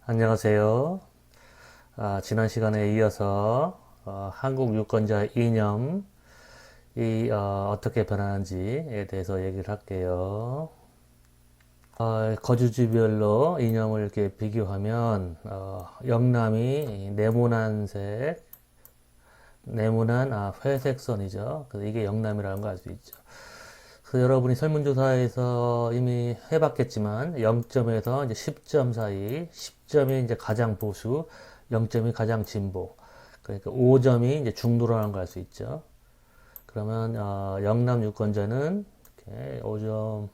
안녕하세요. 지난 시간에 이어서 한국 유권자 이념이 떻게 변하는지에 대해서 얘기를 할게요. 거주지별로 이념을 이렇게 비교하면 영남이 네모난색, 네모난 회색 선이죠. 그래서 이게 영남이라는 걸 알 수 있죠. 그래서 여러분이 설문조사에서 이미 해봤겠지만 0점에서 이제 10점 사이, 10점이 이제 가장 보수, 0점이 가장 진보. 그러니까 5점이 이제 중도라는 걸 알 수 있죠. 그러면 영남 유권자는 이렇게 5점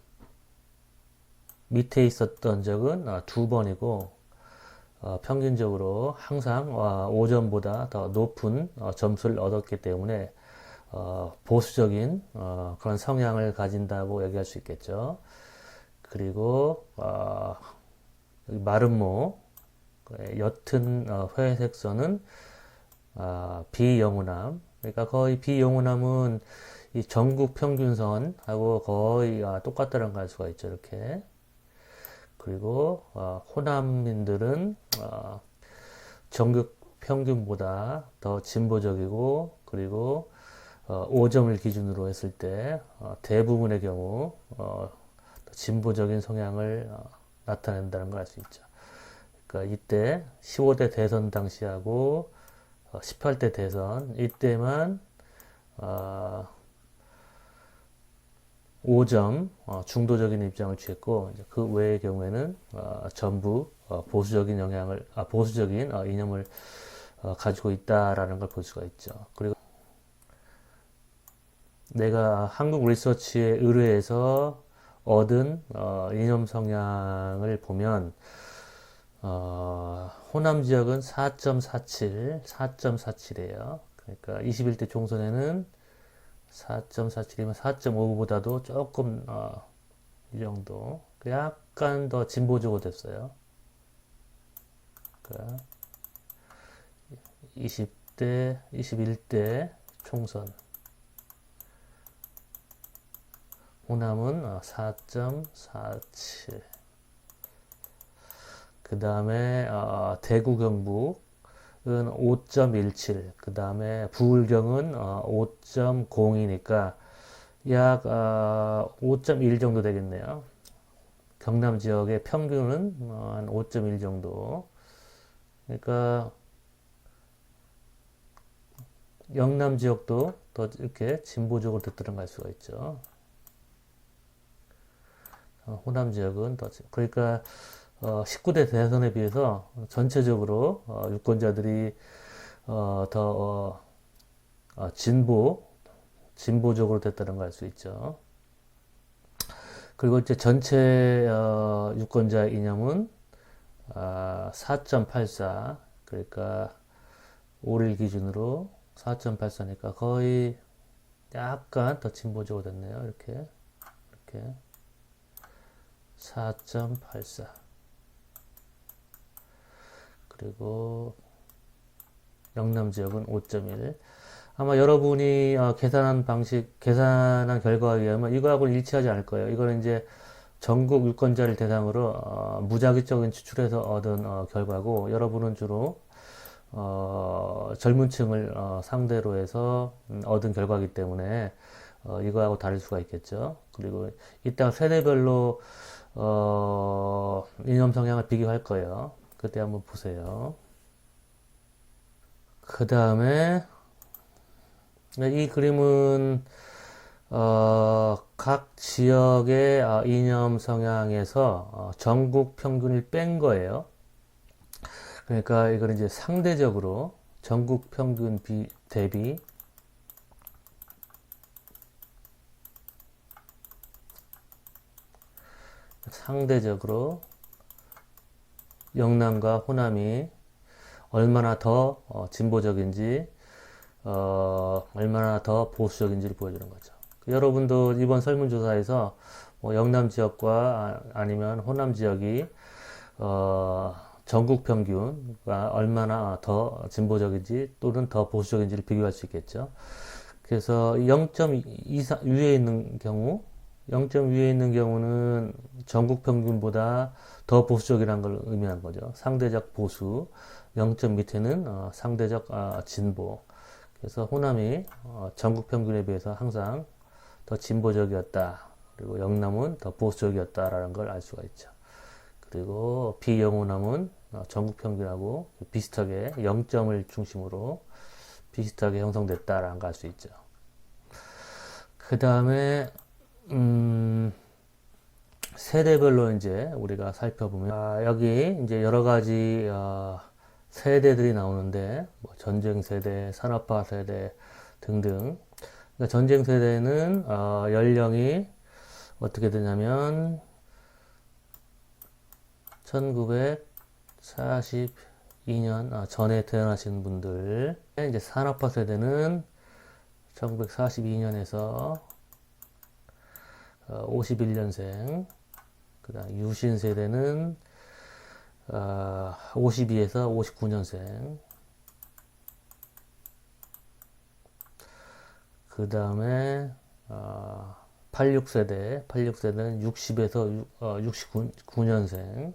밑에 있었던 적은 2번이고 평균적으로 항상 5점보다 더 높은 점수를 얻었기 때문에 보수적인 그런 성향을 가진다고 얘기할 수 있겠죠. 그리고 여기 마름모 옅은 회색 선은 비영호남. 그러니까 거의 비영호남은 이 전국 평균선하고 거의 똑같다는 걸 알 수가 있죠. 이렇게. 그리고 호남민들은 전국 평균보다 더 진보적이고 그리고 5점을 기준으로 했을 때 대부분의 경우 진보적인 성향을 나타낸다는 걸 알 수 있죠. 그러니까 이때 15대 대선 당시하고 18대 대선 이때만 5점 중도적인 입장을 취했고 그 외의 경우에는 전부 보수적인 영향을 보수적인 이념을 가지고 있다라는 걸 볼 수가 있죠. 그리고 내가 한국 리서치에 의뢰해서 얻은 이념 성향을 보면 호남 지역은 4.47, 4.47이에요. 그러니까 21대 총선에는 4.47이면 4.5보다도 조금 이 정도 약간 더 진보적으로 됐어요. 그러니까 20대, 21대 총선 호남은 4.47. 그 다음에 대구 경북은 5.17. 그 다음에 부울경은 5.02니까 약 5.1 정도 되겠네요. 경남 지역의 평균은 한 5.1 정도. 그러니까 영남 지역도 더 이렇게 진보적으로 됐다는 걸 알 수가 있죠. 호남 지역은 더 그러니까 19대 대선에 비해서 전체적으로 유권자들이 더 진보적으로 됐다는 걸 알 수 있죠. 그리고 이제 전체 유권자 이념은 4.84 그러니까 5일 기준으로 4.84니까 거의 약간 더 진보적으로 됐네요. 이렇게 4.84 그리고 영남 지역은 5.1. 아마 여러분이 계산한 결과에 의하면 이거하고는 일치하지 않을 거예요. 이거는 이제 전국 유권자를 대상으로 무작위적인 추출해서 얻은 결과고 여러분은 주로 젊은 층을 상대로 해서 얻은 결과이기 때문에 이거하고 다를 수가 있겠죠. 그리고 이따 세대별로 이념 성향을 비교할 거예요. 그때 한번 보세요. 그 다음에 이 그림은 각 지역의 이념 성향에서 전국 평균을 뺀 거예요. 그러니까 이걸 이제 상대적으로 전국 평균 대비 상대적으로 영남과 호남이 얼마나 더 진보적인지 얼마나 더 보수적인지를 보여주는 거죠. 여러분도 이번 설문조사에서 뭐 영남 지역과 아니면 호남 지역이 전국 평균과 얼마나 더 진보적인지 또는 더 보수적인지를 비교할 수 있겠죠. 그래서 0점 이상 위에 있는 경우 0점 위에 있는 경우는 전국 평균보다 더 보수적이라는 걸 의미하는 거죠. 상대적 보수. 0점 밑에는 상대적 진보. 그래서 호남이 전국 평균에 비해서 항상 더 진보적이었다. 그리고 영남은 더 보수적이었다라는 걸 알 수가 있죠. 그리고 비영호남은 전국 평균하고 비슷하게 0점을 중심으로 비슷하게 형성됐다라는 걸 알 수 있죠. 그 다음에 세대별로 이제 우리가 살펴보면 여기 이제 여러 가지 세대들이 나오는데 뭐 전쟁 세대, 산업화 세대 등등. 그러니까 전쟁 세대는 연령이 어떻게 되냐면 1942년 전에 태어나신 분들. 이제 산업화 세대는 1942년에서 51년생. 그 다음 유신 세대는 52에서 59년생. 그 다음에 86세대. 86세대는 60에서 69년생.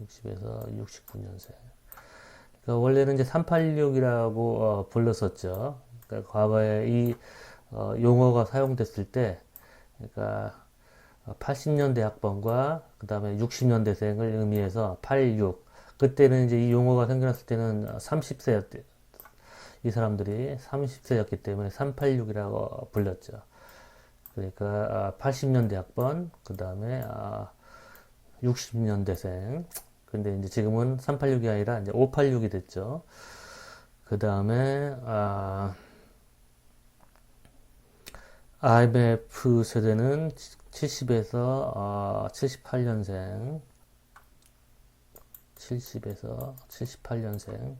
60에서 69년생. 그러니까 원래는 이제 386이라고 불렀었죠. 그러니까 과거에 이 용어가 사용됐을 때, 그러니까 80년대 학번과 그 다음에 60년대생을 의미해서 86. 그때는 이제 이 용어가 생겨났을 때는 30세였대. 이 사람들이 30세였기 때문에 386이라고 불렸죠. 그러니까 80년대 학번, 그 다음에 60년대생. 근데 이제 지금은 386이 아니라 이제 586이 됐죠. 그 다음에 IMF 세대는 70에서 78년생. 70에서 78년생.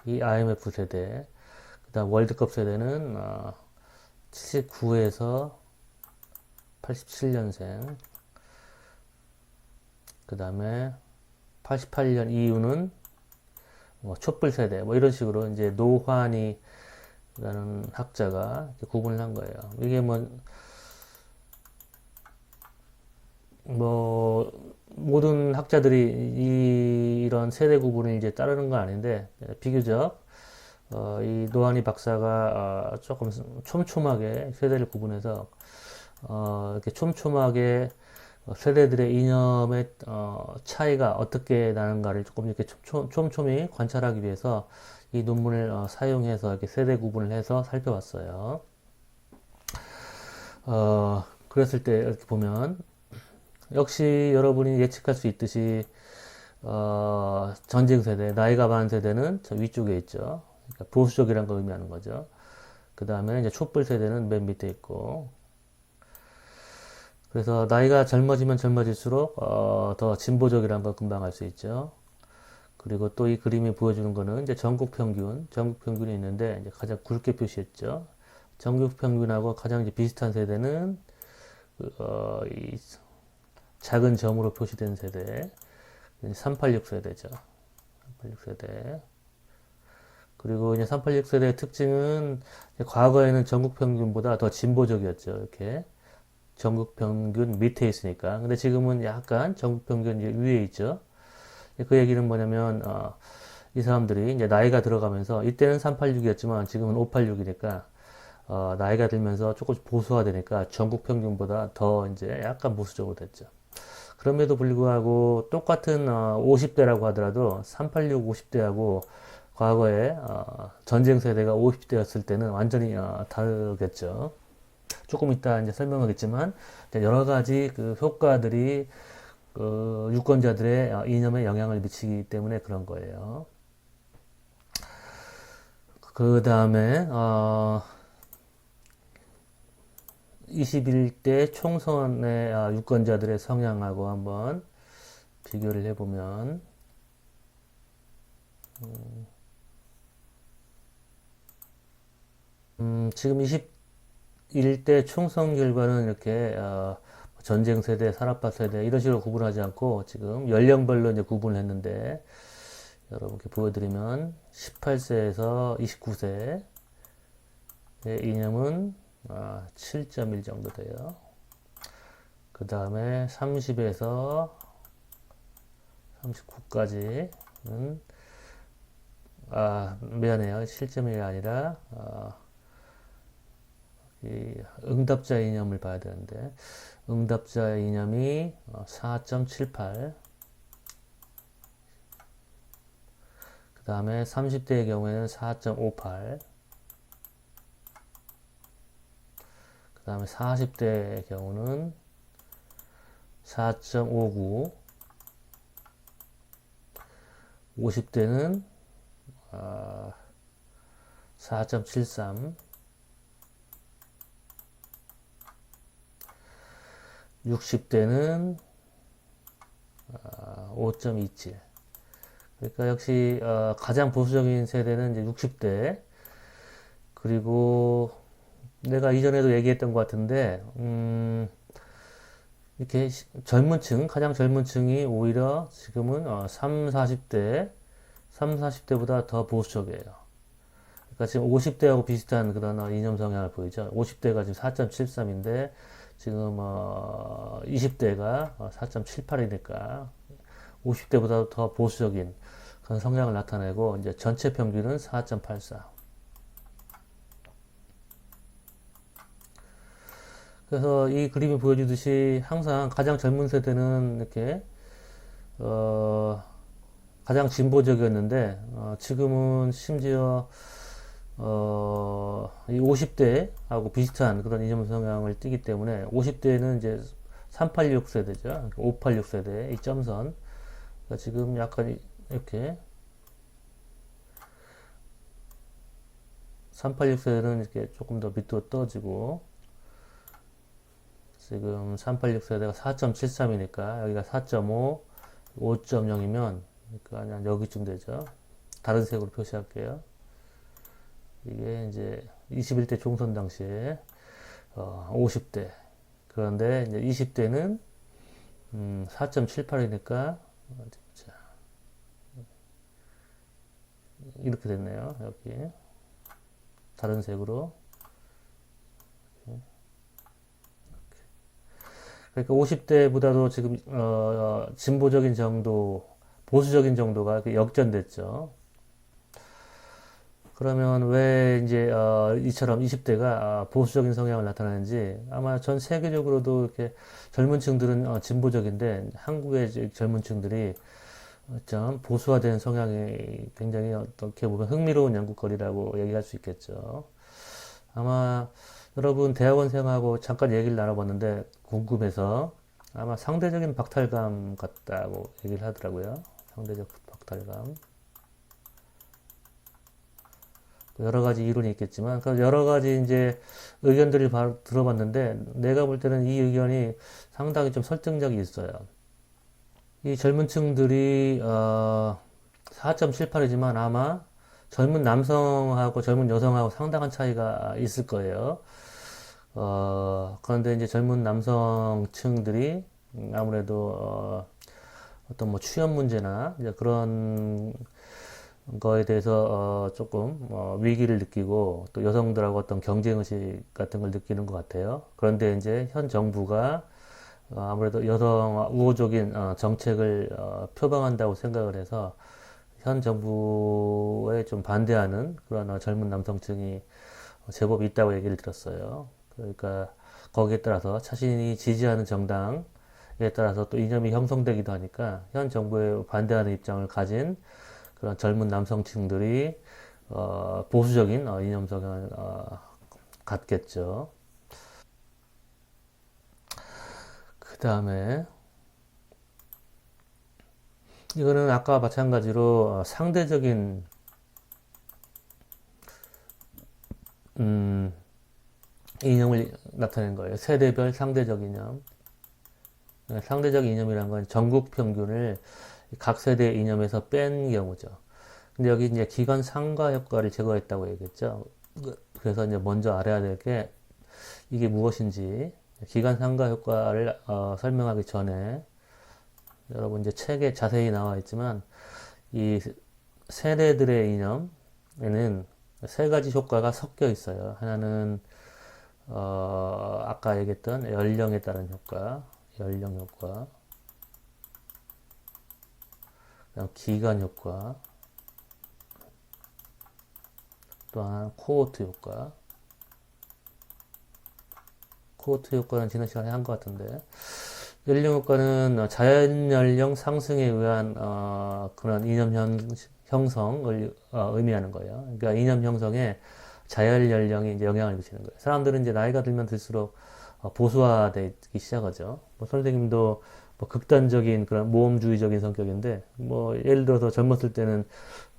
이 IMF 세대. 그 다음 월드컵 세대는 79에서 87년생. 그 다음에 88년 이후는 뭐 촛불 세대 뭐 이런 식으로 이제 노환이라는 학자가 구분을 한 거예요. 이게 뭐 모든 학자들이 이런 세대 구분을 이제 따르는 건 아닌데 비교적 이 노환이 박사가 조금 촘촘하게 세대를 구분해서 이렇게 촘촘하게 세대들의 이념의 차이가 어떻게 나는가를 조금 이렇게 촘촘히 관찰하기 위해서 이 논문을 사용해서 이렇게 세대 구분을 해서 살펴봤어요. 그랬을 때 이렇게 보면 역시 여러분이 예측할 수 있듯이 전쟁 세대, 나이가 많은 세대는 저 위쪽에 있죠. 그러니까 보수적이라는 걸 의미하는 거죠. 그 다음에 이제 촛불 세대는 맨 밑에 있고, 그래서 나이가 젊어지면 젊어질수록 더 진보적이라는 걸 금방 알 수 있죠. 그리고 또 이 그림이 보여주는 거는 이제 전국 평균이 있는데 이제 가장 굵게 표시했죠. 전국 평균하고 가장 이제 비슷한 세대는 이 작은 점으로 표시된 세대, 386 세대죠. 386 세대. 그리고 이제 386 세대의 특징은 과거에는 전국 평균보다 더 진보적이었죠. 이렇게. 전국 평균 밑에 있으니까. 근데 지금은 약간 전국 평균 위에 있죠. 그 얘기는 뭐냐면, 이 사람들이 이제 나이가 들어가면서, 이때는 386이었지만 지금은 586이니까, 나이가 들면서 조금 보수화되니까 전국 평균보다 더 이제 약간 보수적으로 됐죠. 그럼에도 불구하고 똑같은 50대라고 하더라도 386 50대하고 과거에 전쟁 세대가 50대였을 때는 완전히 다르겠죠. 조금 이따 이제 설명하겠지만 여러 가지 그 효과들이 유권자들의 이념에 영향을 미치기 때문에 그런 거예요. 그 다음에 21대 총선의 유권자들의 성향하고 한번 비교를 해보면 지금 21대 총선 결과는 이렇게 전쟁 세대, 산업화 세대 이런 식으로 구분하지 않고 지금 연령별로 이제 구분을 했는데 여러분께 보여드리면 18세에서 29세의 이념은 7.1 정도 돼요. 그 다음에 30에서 39까지는 미안해요. 7.1이 아니라 이 응답자 이념을 봐야 되는데 응답자 이념이 4.78. 그 다음에 30대의 경우에는 4.58. 그 다음에 40대의 경우는 4.59. 50대는 4.73. 60대는 5.27. 그러니까 역시 가장 보수적인 세대는 이제 60대. 그리고 내가 이전에도 얘기했던 것 같은데 이렇게 젊은 층, 가장 젊은 층이 오히려 지금은 3, 40대, 3, 40대보다 더 보수적이에요. 그러니까 지금 50대하고 비슷한 그런 이념 성향을 보이죠. 50대가 지금 4.73인데 지금 20대가 4.78이니까 50대보다 더 보수적인 그런 성향을 나타내고 이제 전체 평균은 4.84. 그래서 이 그림이 보여주듯이 항상 가장 젊은 세대는 이렇게 가장 진보적이었는데 지금은 심지어 이 50대하고 비슷한 그런 이념 성향을 띠기 때문에 50대는 이제 386 세대죠. 586 세대 이 점선. 그러니까 지금 약간 이렇게 386 세대는 이렇게 조금 더 밑으로 떠지고 지금 386 세대가 4.73이니까 여기가 4.5, 5.0이면 그러니까 여기쯤 되죠. 다른 색으로 표시할게요. 이게 이제 21대 총선 당시에 50대. 그런데 이제 20대는 4.78이니까 이렇게 됐네요. 여기 다른 색으로. 그러니까 50대보다도 지금 진보적인 정도, 보수적인 정도가 역전됐죠. 그러면 왜 이제 이처럼 20대가 보수적인 성향을 나타내는지 아마 전 세계적으로도 이렇게 젊은 층들은 진보적인데 한국의 젊은 층들이 좀 보수화된 성향이 굉장히 어떻게 보면 흥미로운 연구거리라고 얘기할 수 있겠죠. 아마 여러분 대학원생하고 잠깐 얘기를 나눠봤는데 궁금해서 아마 상대적인 박탈감 같다고 얘기를 하더라고요. 상대적 박탈감. 여러 가지 이론이 있겠지만 여러 가지 이제 의견들을 들어봤는데 내가 볼 때는 이 의견이 상당히 좀 설득력이 있어요. 이 젊은 층들이 4.78이지만 아마 젊은 남성하고 젊은 여성하고 상당한 차이가 있을 거예요. 그런데 이제 젊은 남성층들이 아무래도 어떤 뭐 취업 문제나 이제 그런 거에 대해서 조금 위기를 느끼고 또 여성들하고 어떤 경쟁의식 같은 걸 느끼는 것 같아요. 그런데 이제 현 정부가 아무래도 여성 우호적인 정책을 표방한다고 생각을 해서 현 정부에 좀 반대하는 그런 젊은 남성층이 제법 있다고 얘기를 들었어요. 그러니까 거기에 따라서 자신이 지지하는 정당에 따라서 또 이념이 형성되기도 하니까 현 정부에 반대하는 입장을 가진 그런 젊은 남성층들이 보수적인 이념 성향을 갖겠죠. 그 다음에 이거는 아까 마찬가지로 상대적인 이념을 나타낸 거예요. 세대별 상대적 이념. 상대적 이념이란 건 전국 평균을 각 세대 이념에서 뺀 경우죠. 근데 여기 이제 기관 상가 효과를 제거했다고 얘기했죠. 그래서 이제 먼저 알아야 될 게 이게 무엇인지 기관 상가 효과를 설명하기 전에 여러분 이제 책에 자세히 나와 있지만 이 세대들의 이념에는 세 가지 효과가 섞여 있어요. 하나는 아까 얘기했던 연령에 따른 효과, 연령 효과, 그다음 기간 효과, 또 하나 코호트 효과. 코호트 효과는 지난 시간에 한 것 같은데, 연령 효과는 자연 연령 상승에 의한 그런 이념 형성을 의미하는 거예요. 그러니까 이념 형성에 자연 연령이 이제 영향을 미치는 거예요. 사람들은 이제 나이가 들면 들수록 보수화되기 시작하죠. 뭐 선생님도 뭐 극단적인 그런 모험주의적인 성격인데, 뭐 예를 들어서 젊었을 때는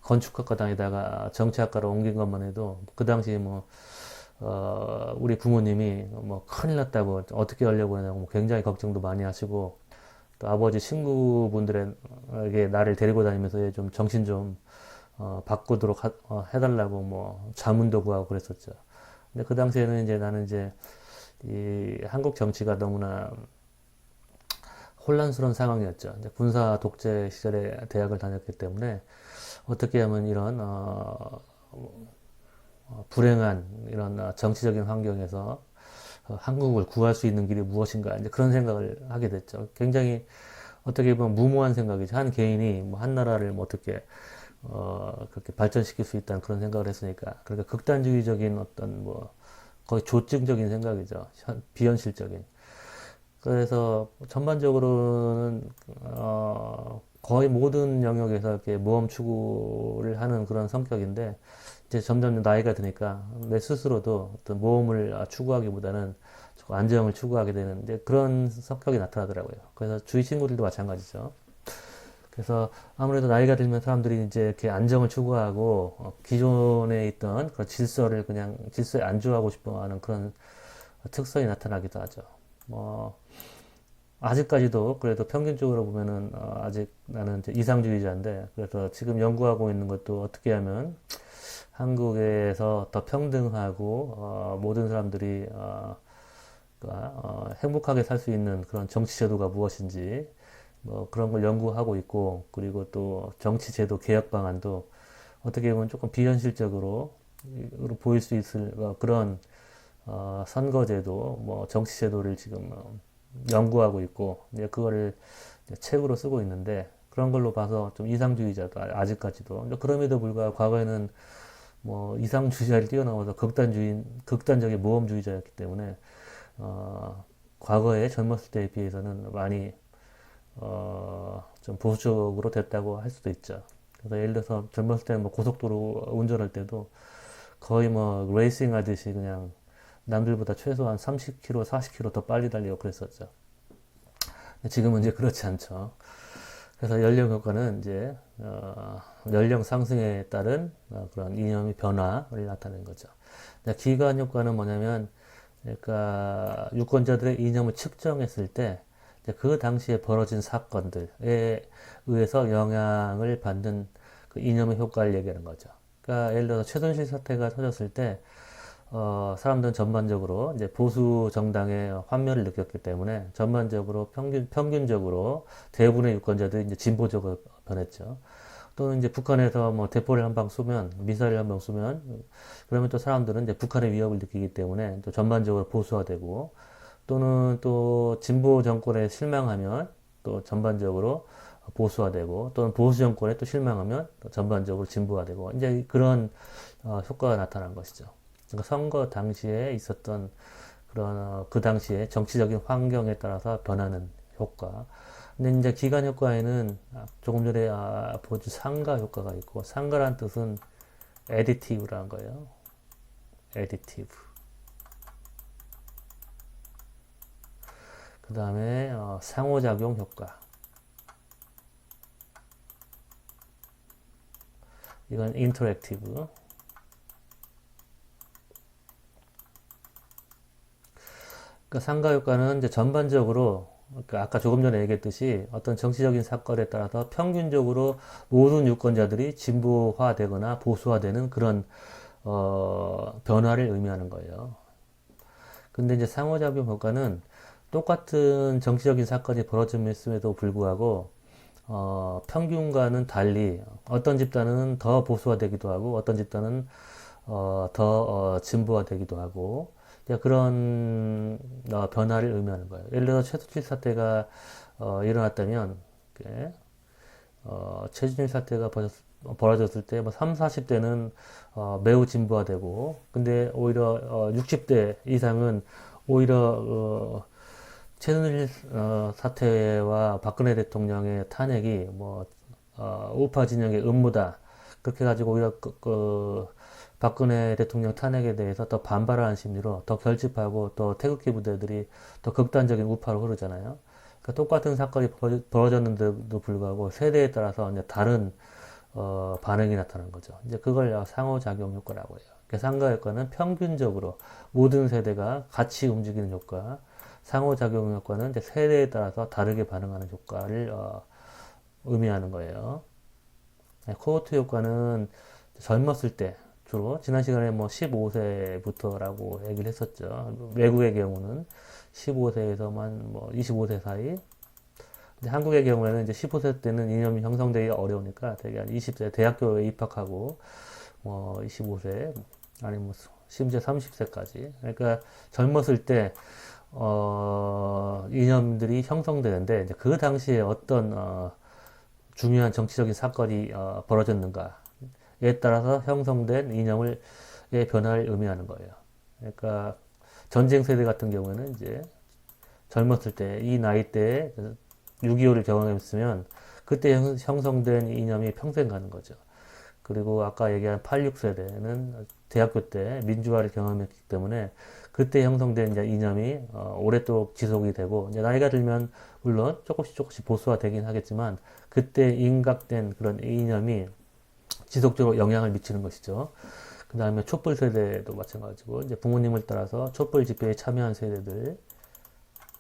건축학과 다니다가 정치학과로 옮긴 것만 해도 그 당시 뭐 우리 부모님이 뭐 큰일 났다고 어떻게 하려고 하냐고 뭐 굉장히 걱정도 많이 하시고, 또 아버지 친구분들에게 나를 데리고 다니면서 좀 정신 좀 바꾸도록 해달라고 뭐 자문도 구하고 그랬었죠. 근데 그 당시에는 이제 나는 이제 이 한국 정치가 너무나 혼란스러운 상황이었죠. 이제 군사 독재 시절에 대학을 다녔기 때문에 어떻게 하면 이런 불행한 이런 정치적인 환경에서 한국을 구할 수 있는 길이 무엇인가 이제 그런 생각을 하게 됐죠. 굉장히 어떻게 보면 무모한 생각이죠. 한 개인이 뭐 한 나라를 뭐 어떻게 그렇게 발전시킬 수 있다는 그런 생각을 했으니까. 그러니까 극단주의적인 어떤 뭐 거의 조증적인 생각이죠. 비현실적인. 그래서 전반적으로는 거의 모든 영역에서 이렇게 모험 추구를 하는 그런 성격인데, 이제 점점 나이가 드니까 내 스스로도 어떤 모험을 추구하기보다는 조금 안정을 추구하게 되는 이제 그런 성격이 나타나더라고요. 그래서 주위 친구들도 마찬가지죠. 그래서 아무래도 나이가 들면 사람들이 이제 이렇게 안정을 추구하고 기존에 있던 그런 질서를 그냥 질서에 안주하고 싶어 하는 그런 특성이 나타나기도 하죠. 뭐 아직까지도 그래도 평균적으로 보면은 아직 나는 이제 이상주의자인데, 그래서 지금 연구하고 있는 것도 어떻게 하면 한국에서 더 평등하고 모든 사람들이 행복하게 살 수 있는 그런 정치 제도가 무엇인지 뭐 그런 걸 연구하고 있고, 그리고 또 정치 제도 개혁 방안도 어떻게 보면 조금 비현실적으로 보일 수 있을 그런 선거제도, 뭐 정치제도를 지금 연구하고 있고, 이제 그거를 이제 책으로 쓰고 있는데, 그런 걸로 봐서 좀 이상주의자도 아직까지도. 그럼에도 불구하고 과거에는 뭐 이상주의자를 뛰어넘어서 극단적인 모험주의자였기 때문에 과거에 젊었을 때에 비해서는 많이 좀 보수적으로 됐다고 할 수도 있죠. 그래서 예를 들어서 젊었을 때는 뭐 고속도로 운전할 때도 거의 뭐 레이싱 하듯이 그냥 남들보다 최소한 30km, 40km 더 빨리 달리고 그랬었죠. 지금은 이제 그렇지 않죠. 그래서 연령 효과는 이제 연령 상승에 따른 그런 이념의 변화를 나타내는 거죠. 기간 효과는 뭐냐면, 그러니까 유권자들의 이념을 측정했을 때 그 당시에 벌어진 사건들에 의해서 영향을 받는 그 이념의 효과를 얘기하는 거죠. 그러니까 예를 들어서 최순실 사태가 터졌을 때 사람들은 전반적으로 이제 보수 정당의 환멸을 느꼈기 때문에 전반적으로 평균적으로 대부분의 유권자들이 이제 진보적으로 변했죠. 또는 이제 북한에서 뭐 대포를 한 방 쏘면, 미사일을 한 방 쏘면, 그러면 또 사람들은 이제 북한의 위협을 느끼기 때문에 또 전반적으로 보수화되고, 또는 또 진보 정권에 실망하면 또 전반적으로 보수화되고, 또는 보수 정권에 또 실망하면 또 전반적으로 진보화되고, 이제 그런 효과가 나타난 것이죠. 그러니까 선거 당시에 있었던 그런 그 당시에 정치적인 환경에 따라서 변하는 효과. 근데 이제 기간 효과에는 조금 전에 보여준 상가 효과가 있고, 상가란 뜻은 aditive라는 거예요. additive. 그 다음에 상호작용 효과. 이건 interactive. 그 상가 효과는 이제 전반적으로, 그러니까 아까 조금 전에 얘기했듯이 어떤 정치적인 사건에 따라서 평균적으로 모든 유권자들이 진보화되거나 보수화되는 그런 변화를 의미하는 거예요. 근데 이제 상호작용 효과는 똑같은 정치적인 사건이 벌어짐에도 불구하고 평균과는 달리 어떤 집단은 더 보수화되기도 하고 어떤 집단은 더 진보화되기도 하고, 이제 그런 변화를 의미하는 거예요. 예를 들어 최순실 사태가 일어났다면 이렇게, 최순실 사태가 벌어졌을 때 뭐 3, 40대는 매우 진보화되고 근데 오히려 60대 이상은 오히려 최순실 사태와 박근혜 대통령의 탄핵이 뭐 우파 진영의 음모다 그렇게 가지고 오히려 박근혜 대통령 탄핵에 대해서 더 반발하는 심리로 더 결집하고 또 태극기 부대들이 더 극단적인 우파로 흐르잖아요. 그러니까 똑같은 사건이 벌어졌는데도 불구하고 세대에 따라서 이제 다른 반응이 나타나는 거죠. 이제 그걸 상호작용 효과라고 해요. 상가 효과는 평균적으로 모든 세대가 같이 움직이는 효과, 상호작용 효과는 이제 세대에 따라서 다르게 반응하는 효과를 의미하는 거예요. 코호트 효과는 젊었을 때 주로 지난 시간에 뭐 15세부터라고 얘기를 했었죠. 외국의 경우는 15세에서만 뭐 25세 사이. 근데 한국의 경우에는 이제 15세 때는 이념이 형성되기 어려우니까 되게 한 20세 대학교에 입학하고 뭐 25세 아니면 뭐 심지어 30세까지. 그러니까 젊었을 때 이념들이 형성되는데 이제 그 당시에 어떤 중요한 정치적인 사건이 벌어졌는가에 따라서 형성된 이념의 변화를 의미하는 거예요. 그러니까 전쟁 세대 같은 경우에는 이제 젊었을 때 이 나이 때에 6.25를 경험했으면 그때 형성된 이념이 평생 가는 거죠. 그리고 아까 얘기한 86세대는 대학교 때 민주화를 경험했기 때문에 그때 형성된 이제 이념이 오랫도록 지속이 되고 이제 나이가 들면 물론 조금씩 보수화되긴 하겠지만 그때 인각된 그런 이념이 지속적으로 영향을 미치는 것이죠. 그 다음에 촛불 세대도 마찬가지고 이제 부모님을 따라서 촛불 집회에 참여한 세대들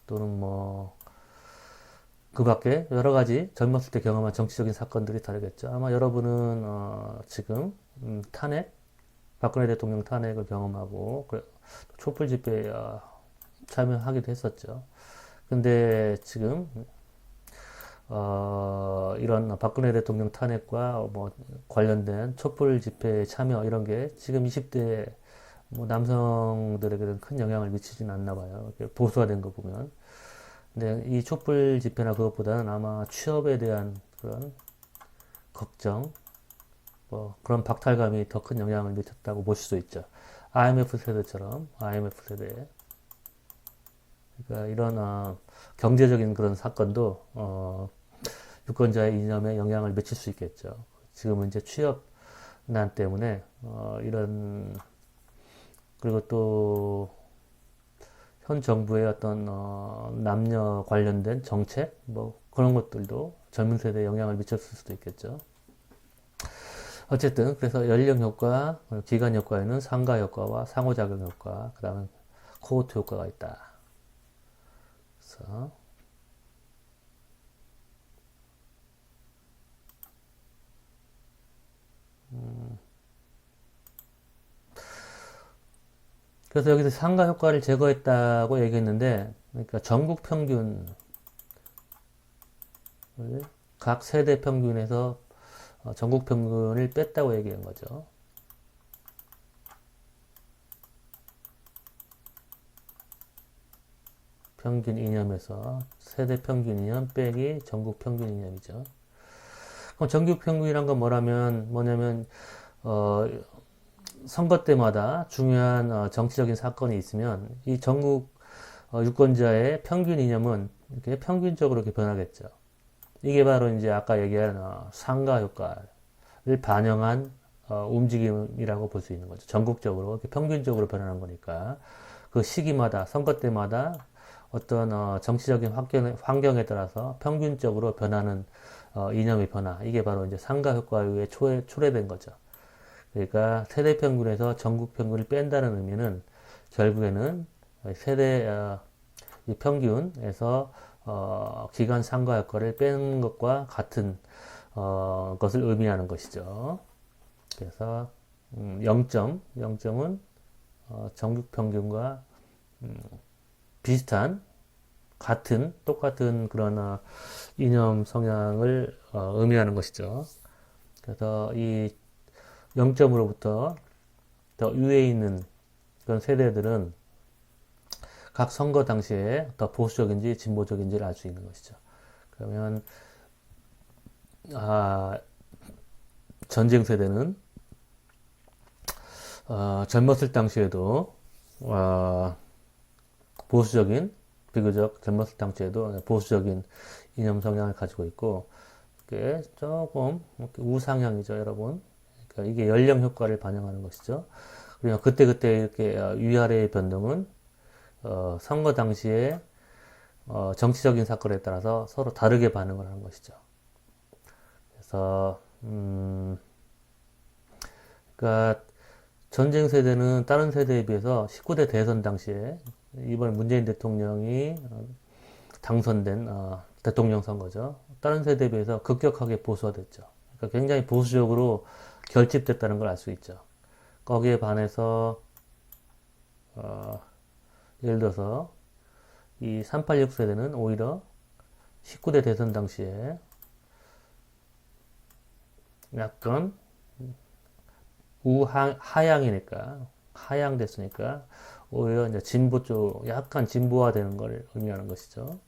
또는 뭐 그 밖에 여러 가지 젊었을 때 경험한 정치적인 사건들이 다르겠죠. 아마 여러분은 지금 탄핵, 박근혜 대통령 탄핵을 경험하고 촛불 집회에 참여하기도 했었죠. 근데 지금 이런 박근혜 대통령 탄핵과 뭐 관련된 촛불 집회 참여 이런 게 지금 20대 뭐 남성들에게는 큰 영향을 미치진 않나 봐요. 보수화된 거 보면. 근데 이 촛불 집회나 그것보다는 아마 취업에 대한 그런 걱정, 뭐 그런 박탈감이 더 큰 영향을 미쳤다고 보실 수 있죠. IMF 세대처럼 IMF 세대. 그러니까 이런 경제적인 그런 사건도 유권자의 이념에 영향을 미칠 수 있겠죠. 지금은 이제 취업난 때문에 이런 그리고 또 현 정부의 어떤 남녀 관련된 정책 뭐 그런 것들도 젊은 세대에 영향을 미쳤을 수도 있겠죠. 어쨌든 그래서 연령 효과, 기간 효과에는 상가 효과와 상호작용 효과, 그 다음에 코호트 효과가 있다. 그래서 그래서 여기서 상가 효과를 제거했다고 얘기했는데, 그러니까 전국 평균을 각 세대 평균에서 전국 평균을 뺐다고 얘기한 거죠. 평균 이념에서 세대 평균 이념 빼기 전국 평균 이념이죠. 그럼 전국 평균이란 건 뭐냐면 선거 때마다 중요한 정치적인 사건이 있으면 이 전국 유권자의 평균 이념은 이렇게 평균적으로 이렇게 변하겠죠. 이게 바로 이제 아까 얘기한 상가 효과를 반영한 움직임이라고 볼 수 있는 거죠. 전국적으로 이렇게 평균적으로 변하는 거니까 그 시기마다 선거 때마다 어떤 정치적인 환경에 따라서 평균적으로 변하는 이념의 변화 이게 바로 이제 상가 효과에 의해 초래된 거죠. 그러니까 세대 평균에서 전국 평균을 뺀다는 의미는 결국에는 세대 평균에서 기간 상가 효과를 빼는 것과 같은 것을 의미하는 것이죠. 그래서 0점은 전국 평균과 비슷한 똑같은 그런 이념 성향을 의미하는 것이죠. 그래서 이 0점으로부터 더 위에 있는 그런 세대들은 각 선거 당시에 더 보수적인지 진보적인지를 알 수 있는 것이죠. 그러면 전쟁 세대는 젊었을 당시에도 보수적인, 비교적 젊었을 당시에도 보수적인 이념 성향을 가지고 있고, 이게 조금 우상향이죠, 여러분. 그러니까 이게 연령 효과를 반영하는 것이죠. 그리고 그때그때 이렇게 위아래의 변동은 선거 당시에 정치적인 사건에 따라서 서로 다르게 반응을 하는 것이죠. 그래서 그러니까 전쟁 세대는 다른 세대에 비해서 19대 대선 당시에 이번 문재인 대통령이 당선된 대통령 선거죠. 다른 세대에 비해서 급격하게 보수화됐죠. 그러니까 굉장히 보수적으로 결집됐다는 걸 알 수 있죠. 거기에 반해서 예를 들어서 이 386 세대는 오히려 19대 대선 당시에 약간 하향이니까 하향됐으니까 오히려 이제 진보 쪽 약간 진보화되는 걸 의미하는 것이죠.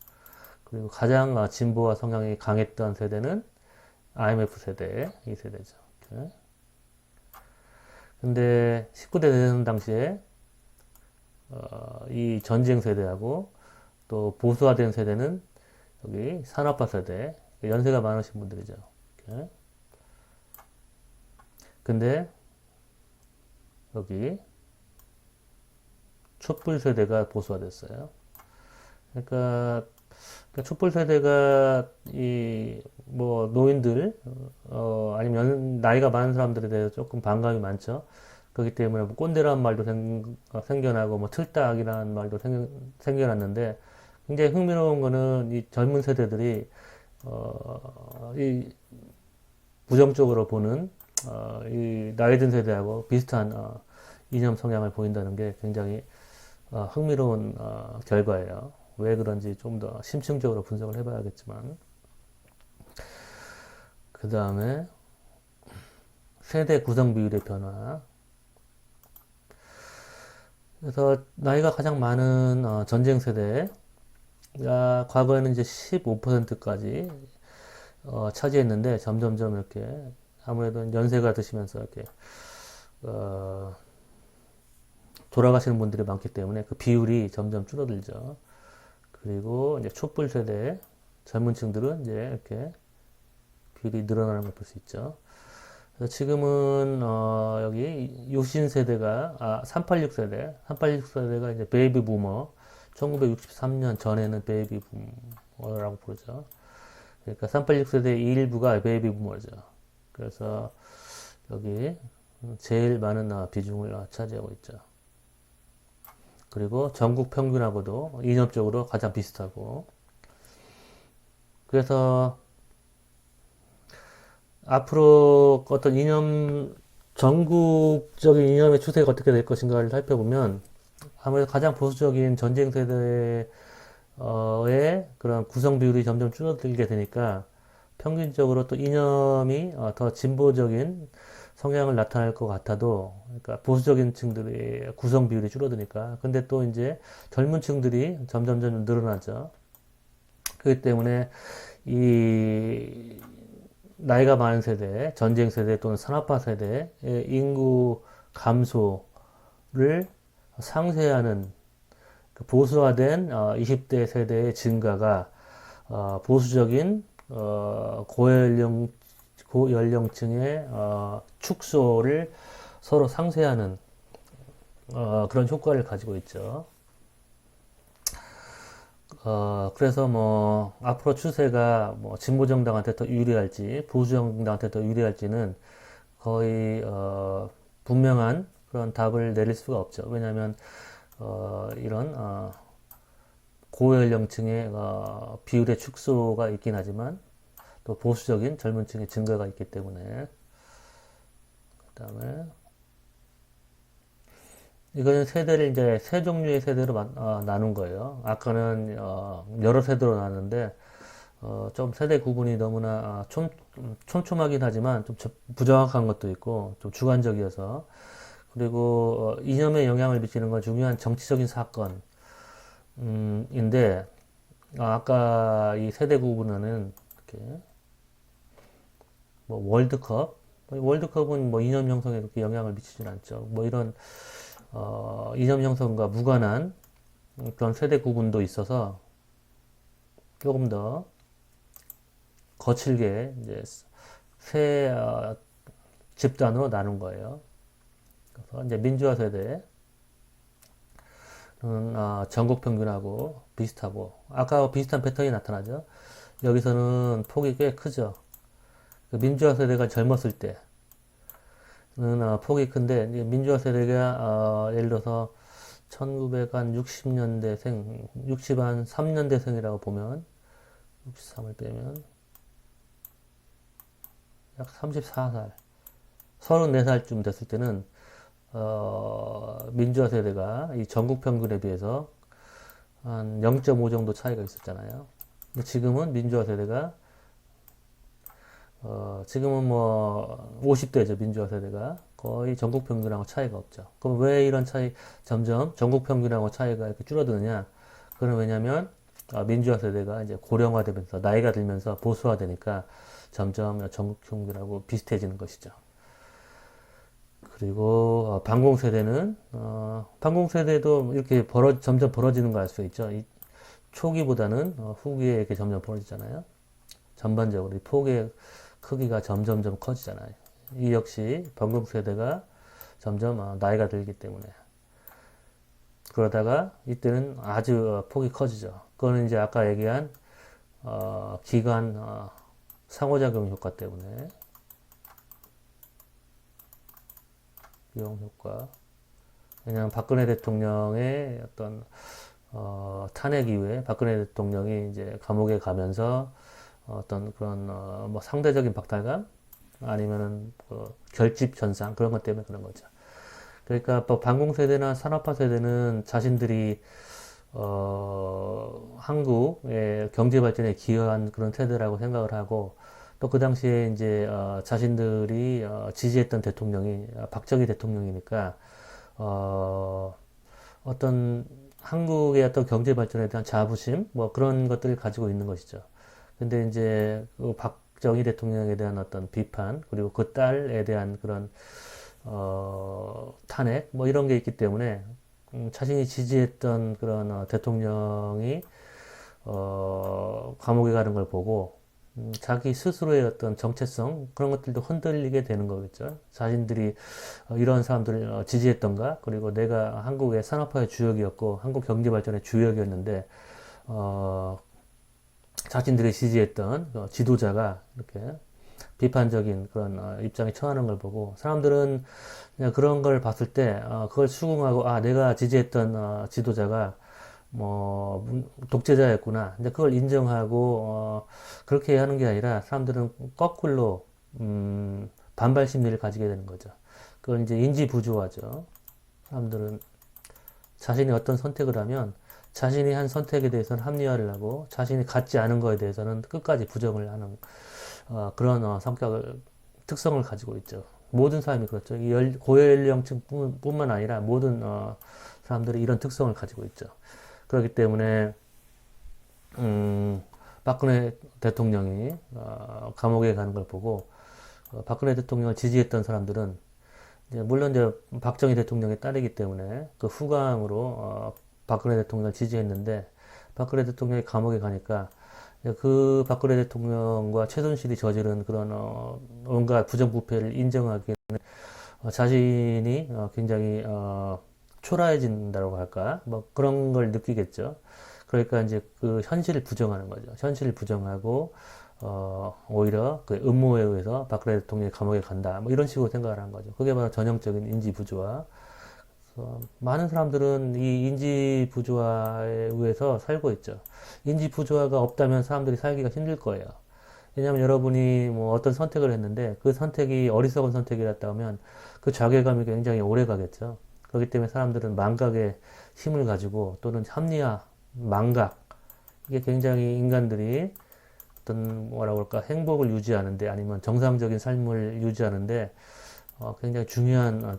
그리고 가장 진보화 성향이 강했던 세대는 IMF 세대, 이 세대죠. 이렇게. 근데 19대 대선 당시에 이 전쟁 세대하고 또 보수화된 세대는 여기 산업화 세대, 연세가 많으신 분들이죠. 이렇게. 근데 여기 촛불 세대가 보수화됐어요. 그러니까 촛불 세대가 이 뭐 노인들 아니면 나이가 많은 사람들에 대해서 조금 반감이 많죠. 그렇기 때문에 뭐 꼰대라는 말도 생겨나고 뭐 틀딱이라는 말도 생겨났는데 굉장히 흥미로운 거는 이 젊은 세대들이 이 부정적으로 보는 이 나이 든 세대하고 비슷한 이념 성향을 보인다는 게 굉장히 흥미로운 결과예요. 왜 그런지 좀 더 심층적으로 분석을 해봐야겠지만, 그 다음에 세대 구성 비율의 변화. 그래서 나이가 가장 많은 전쟁 세대가 과거에는 이제 15%까지 차지했는데 점점점 이렇게 아무래도 연세가 드시면서 이렇게 돌아가시는 분들이 많기 때문에 그 비율이 점점 줄어들죠. 그리고 이제 촛불 세대 젊은 층들은 이제 이렇게 비율이 늘어나는 걸 볼 수 있죠. 그래서 지금은 여기 유신 세대가 386 세대, 386 세대가 이제 베이비 부머, 1963년 전에는 베이비 부머라고 부르죠. 그러니까 386 세대의 일부가 베이비 부머죠. 그래서 여기 제일 많은 비중을 차지하고 있죠. 그리고 전국 평균하고도 이념적으로 가장 비슷하고, 그래서 앞으로 어떤 전국적인 이념의 추세가 어떻게 될 것인가를 살펴보면 아무래도 가장 보수적인 전쟁 세대의 그런 구성 비율이 점점 줄어들게 되니까 평균적으로 또 이념이 더 진보적인 성향을 나타낼 것 같아도, 그러니까 보수적인 층들의 구성 비율이 줄어드니까. 근데 또 이제 젊은 층들이 점점 늘어나죠. 그렇기 때문에 이 나이가 많은 세대, 전쟁 세대 또는 산업화 세대의 인구 감소를 상쇄하는 보수화된 20대 세대의 증가가 보수적인 고연령층의 축소를 서로 상쇄하는 그런 효과를 가지고 있죠. 그래서 뭐 앞으로 추세가 뭐 진보 정당한테 더 유리할지 보수 정당한테 더 유리할지는 거의 분명한 그런 답을 내릴 수가 없죠. 왜냐하면 이런 고연령층의 비율의 축소가 있긴 하지만 또 보수적인 젊은 층의 증가가 있기 때문에. 그 다음에 이거는 세대를 이제 세 종류의 세대로 나눈 거예요. 아까는 여러 세대로 나눴는데 좀 세대 구분이 너무나 촘촘하긴 하지만 좀 부정확한 것도 있고 좀 주관적이어서, 그리고 이념에 영향을 미치는 건 중요한 정치적인 사건, 인데, 아까 이 세대 구분은 이렇게 뭐 월드컵은 뭐 이념 형성에 그렇게 영향을 미치진 않죠. 뭐 이런 이념 형성과 무관한 그런 세대 구분도 있어서 조금 더 거칠게 이제 세 집단으로 나눈 거예요. 그래서 이제 민주화 세대는 전국 평균하고 비슷하고 아까 비슷한 패턴이 나타나죠. 여기서는 폭이 꽤 크죠. 그 민주화 세대가 젊었을 때는 폭이 큰데 민주화 세대가 예를 들어서 1960년대생, 63년대생이라고 보면 63을 빼면 약 34살, 34살쯤 됐을 때는 민주화 세대가 이 전국 평균에 비해서 한 0.5 정도 차이가 있었잖아요. 근데 지금은 민주화 세대가 지금은 뭐 50대죠. 민주화 세대가 거의 전국 평균하고 차이가 없죠. 그럼 왜 이런 차이 점점 전국 평균하고 차이가 이렇게 줄어드느냐? 그건 왜냐면 민주화 세대가 이제 고령화되면서 나이가 들면서 보수화되니까 점점 전국 평균하고 비슷해지는 것이죠. 그리고 반공 세대는 반공 세대도 이렇게 점점 벌어지는 거 알 수 있죠. 이 초기보다는 후기에 이렇게 점점 벌어지잖아요. 전반적으로 이 폭의 크기가 점점점 커지잖아요. 이 역시 반공 세대가 점점 나이가 들기 때문에 그러다가 이때는 아주 폭이 커지죠. 그거는 이제 아까 얘기한 기간 상호작용 효과 때문에 비용 효과. 왜냐하면 박근혜 대통령의 어떤 탄핵 이후에 박근혜 대통령이 이제 감옥에 가면서 어떤 그런 뭐 상대적인 박탈감 아니면은 결집 현상 그런 것 때문에 그런 거죠. 그러니까 뭐 반공 세대나 산업화 세대는 자신들이 한국의 경제 발전에 기여한 그런 세대라고 생각을 하고 또 그 당시에 이제 자신들이 지지했던 대통령이 박정희 대통령이니까 어떤 한국의 어떤 경제 발전에 대한 자부심 뭐 그런 것들을 가지고 있는 것이죠. 근데 이제 그 박정희 대통령에 대한 어떤 비판 그리고 그 딸에 대한 그런 탄핵 뭐 이런 게 있기 때문에 자신이 지지했던 그런 대통령이 감옥에 가는 걸 보고 자기 스스로의 어떤 정체성 그런 것들도 흔들리게 되는 거겠죠. 자신들이 이런 사람들을 지지했던가 그리고 내가 한국의 산업화의 주역이었고 한국 경제 발전의 주역이었는데 자신들이 지지했던 지도자가 이렇게 비판적인 그런 입장에 처하는 걸 보고 사람들은 그냥 그런 걸 봤을 때 그걸 수긍하고 내가 지지했던 지도자가 뭐 독재자였구나. 근데 그걸 인정하고 그렇게 하는 게 아니라 사람들은 거꾸로 반발 심리를 가지게 되는 거죠. 그걸 이제 인지 부조화죠. 사람들은 자신이 어떤 선택을 하면 자신이 한 선택에 대해서는 합리화를 하고 자신이 갖지 않은 거에 대해서는 끝까지 부정을 하는 그런 성격을 특성을 가지고 있죠. 모든 사람이 그렇죠. 고연령층뿐만 아니라 모든 사람들이 이런 특성을 가지고 있죠. 그렇기 때문에 박근혜 대통령이 감옥에 가는 걸 보고 박근혜 대통령을 지지했던 사람들은 물론 이제 박정희 대통령의 딸이기 때문에 그 후광으로 박근혜 대통령을 지지했는데 박근혜 대통령이 감옥에 가니까 그 박근혜 대통령과 최순실이 저지른 그런 온갖 부정부패를 인정하기에는 자신이 굉장히 초라해진다고 할까 뭐 그런 걸 느끼겠죠. 그러니까 이제 그 현실을 부정하는 거죠. 현실을 부정하고 오히려 그 음모에 의해서 박근혜 대통령이 감옥에 간다 뭐 이런 식으로 생각을 한 거죠. 그게 바로 전형적인 인지 부조화. 많은 사람들은 이 인지 부조화에 의해서 살고 있죠. 인지 부조화가 없다면 사람들이 살기가 힘들 거예요. 왜냐하면 여러분이 뭐 어떤 선택을 했는데 그 선택이 어리석은 선택이었다 하면 그 자괴감이 굉장히 오래 가겠죠. 그렇기 때문에 사람들은 망각의 힘을 가지고 또는 합리화, 망각 이게 굉장히 인간들이 어떤 뭐라고 할까 행복을 유지하는데 아니면 정상적인 삶을 유지하는데 굉장히 중요한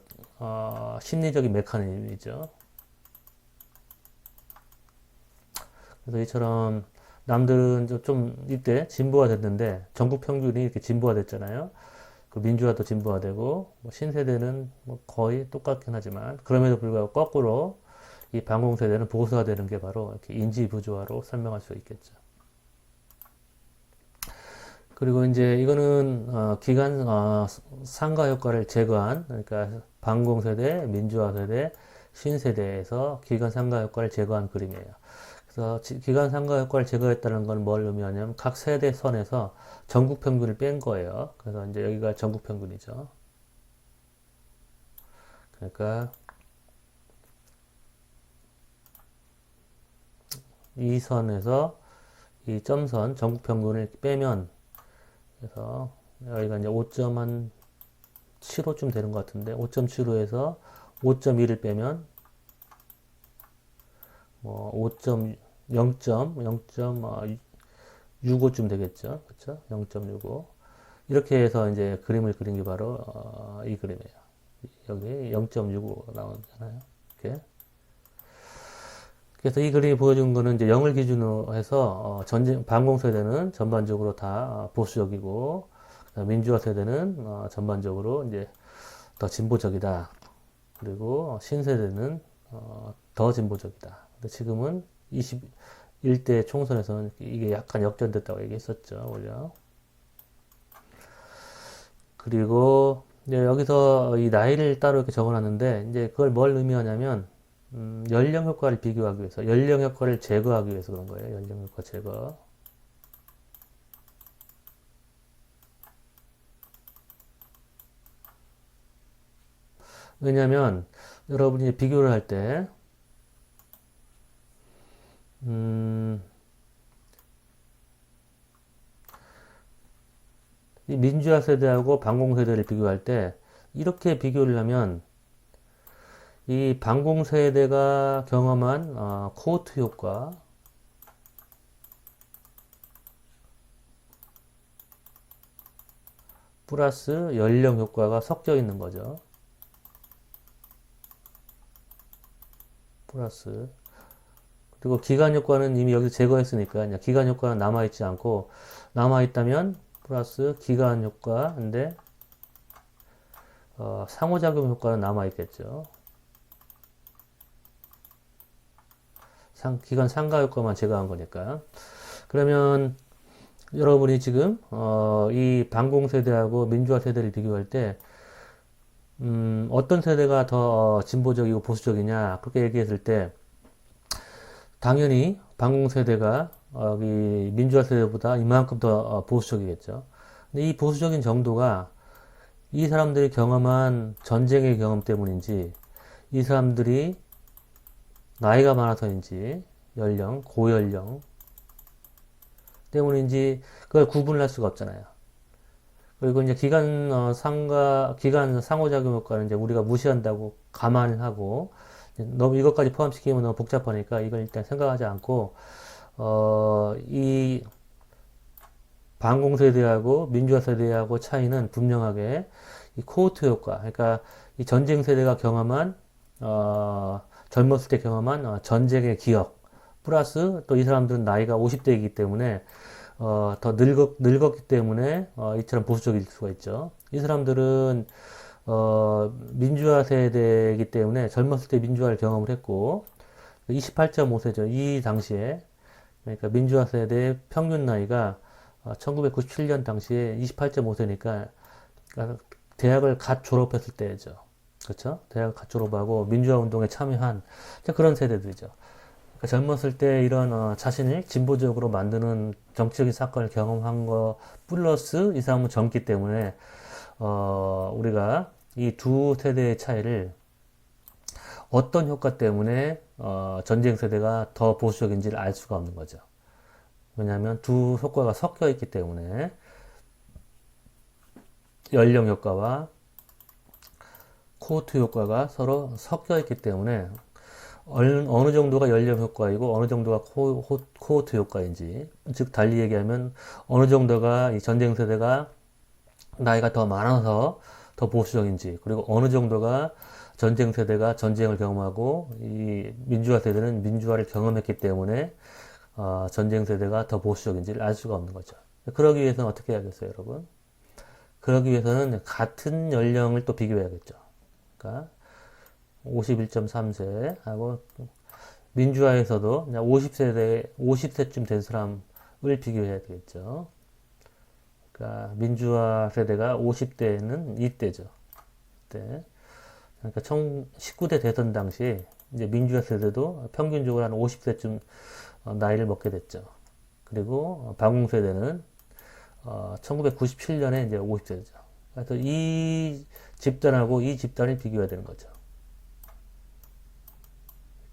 심리적인 메커니즘이죠. 그래서 이처럼 남들은 좀 이때 진보가 됐는데 전국 평균이 이렇게 진보가 됐잖아요. 그 민주화도 진보화되고 뭐 신세대는 뭐 거의 똑같긴 하지만 그럼에도 불구하고 거꾸로 이 반공세대는 보수화 되는 게 바로 이렇게 인지부조화로 설명할 수 있겠죠. 그리고 이제 이거는 기간 상가 효과를 제거한 그러니까 반공세대, 민주화세대, 신세대에서 기간 상가 효과를 제거한 그림이에요. 그래서 기간 상가 효과를 제거했다는 건 뭘 의미하냐면 각 세대 선에서 전국 평균을 뺀 거예요. 그래서 이제 여기가 전국 평균이죠. 그러니까 이 선에서 이 점선 전국 평균을 빼면 그래서 여기가 이제 5.75쯤 되는 것 같은데 5.75에서 5.1을 빼면 뭐 0.65쯤 되겠죠. 그렇죠? 0.65 이렇게 해서 이제 그림을 그린 게 바로 이 그림이에요. 여기 0.65 나오잖아요. 이렇게. 그래서 이 그림이 보여준 거는 이제 0을 기준으로 해서 반공 세대는 전반적으로 다 보수적이고 민주화 세대는 전반적으로 이제 더 진보적이다. 그리고 신세대는 더 진보적이다. 근데 지금은 21대 총선에서는 이게 약간 역전됐다고 얘기했었죠. 원래. 그리고 이제 여기서 이 나이를 따로 이렇게 적어놨는데 이제 그걸 뭘 의미하냐면 연령 효과를 비교하기 위해서 연령 효과를 제거하기 위해서 그런 거예요. 연령 효과 제거. 왜냐하면 여러분이 비교를 할 때 이 민주화 세대하고 반공 세대를 비교할 때 이렇게 비교를 하면 이 반공 세대가 경험한 코호트 효과 플러스 연령 효과가 섞여 있는 거죠. 플러스 그리고 기간 효과는 이미 여기서 제거했으니까 기간 효과는 남아있지 않고 남아있다면 플러스 기간 효과인데 상호작용 효과는 남아있겠죠. 기간 상가 효과만 제거한 거니까. 그러면 여러분이 지금 이 반공 세대하고 민주화 세대를 비교할 때 어떤 세대가 더 진보적이고 보수적이냐 그렇게 얘기했을 때 당연히 반공 세대가 이 민주화 세대보다 이만큼 더 보수적이겠죠. 근데 이 보수적인 정도가 이 사람들이 경험한 전쟁의 경험 때문인지 이 사람들이 나이가 많아서인지 연령, 고연령 때문인지 그걸 구분할 수가 없잖아요. 그리고 이제 기간 상호작용 효과는 이제 우리가 무시한다고 감안하고 너무 이것까지 포함시키면 너무 복잡하니까 이걸 일단 생각하지 않고 이 반공 세대하고 민주화 세대하고 차이는 분명하게 이 코호트 효과, 그러니까 이 전쟁 세대가 경험한 젊었을 때 경험한 전쟁의 기억, 플러스 또 이 사람들은 나이가 50대이기 때문에 더 늙었기 때문에 이처럼 보수적일 수가 있죠. 이 사람들은 민주화 세대이기 때문에 젊었을 때 민주화를 경험을 했고 28.5세죠. 이 당시에 그러니까 민주화 세대의 평균 나이가 1997년 당시에 28.5세니까 대학을 갓 졸업했을 때죠. 그렇죠? 대학을 갓 졸업하고 민주화 운동에 참여한 그런 세대들이죠. 그러니까 젊었을 때 이런 자신을 진보적으로 만드는 정치적인 사건을 경험한 거 플러스 이 사람은 젊기 때문에 우리가 이 두 세대의 차이를 어떤 효과 때문에 전쟁 세대가 더 보수적인지를 알 수가 없는 거죠. 왜냐하면 두 효과가 섞여 있기 때문에 연령 효과와 코호트 효과가 서로 섞여 있기 때문에 어느 정도가 연령 효과이고 어느 정도가 코호트 효과인지, 즉 달리 얘기하면 어느 정도가 이 전쟁 세대가 나이가 더 많아서 더 보수적인지, 그리고 어느 정도가 전쟁 세대가 전쟁을 경험하고 이 민주화 세대는 민주화를 경험했기 때문에 전쟁 세대가 더 보수적인지를 알 수가 없는 거죠. 그러기 위해서는 어떻게 해야겠어요, 여러분? 그러기 위해서는 같은 연령을 또 비교해야겠죠. 그러니까 51.3세하고 민주화에서도 50세대, 50세쯤 된 사람을 비교해야 되겠죠. 그러니까 민주화 세대가 50대는 이때죠. 이때. 그러니까 19대 대선 당시 이제 민주화 세대도 평균적으로 한 50세쯤 나이를 먹게 됐죠. 그리고 방공 세대는 1997년에 이제 50세죠. 그래서 이 집단하고 이 집단을 비교해야 되는 거죠.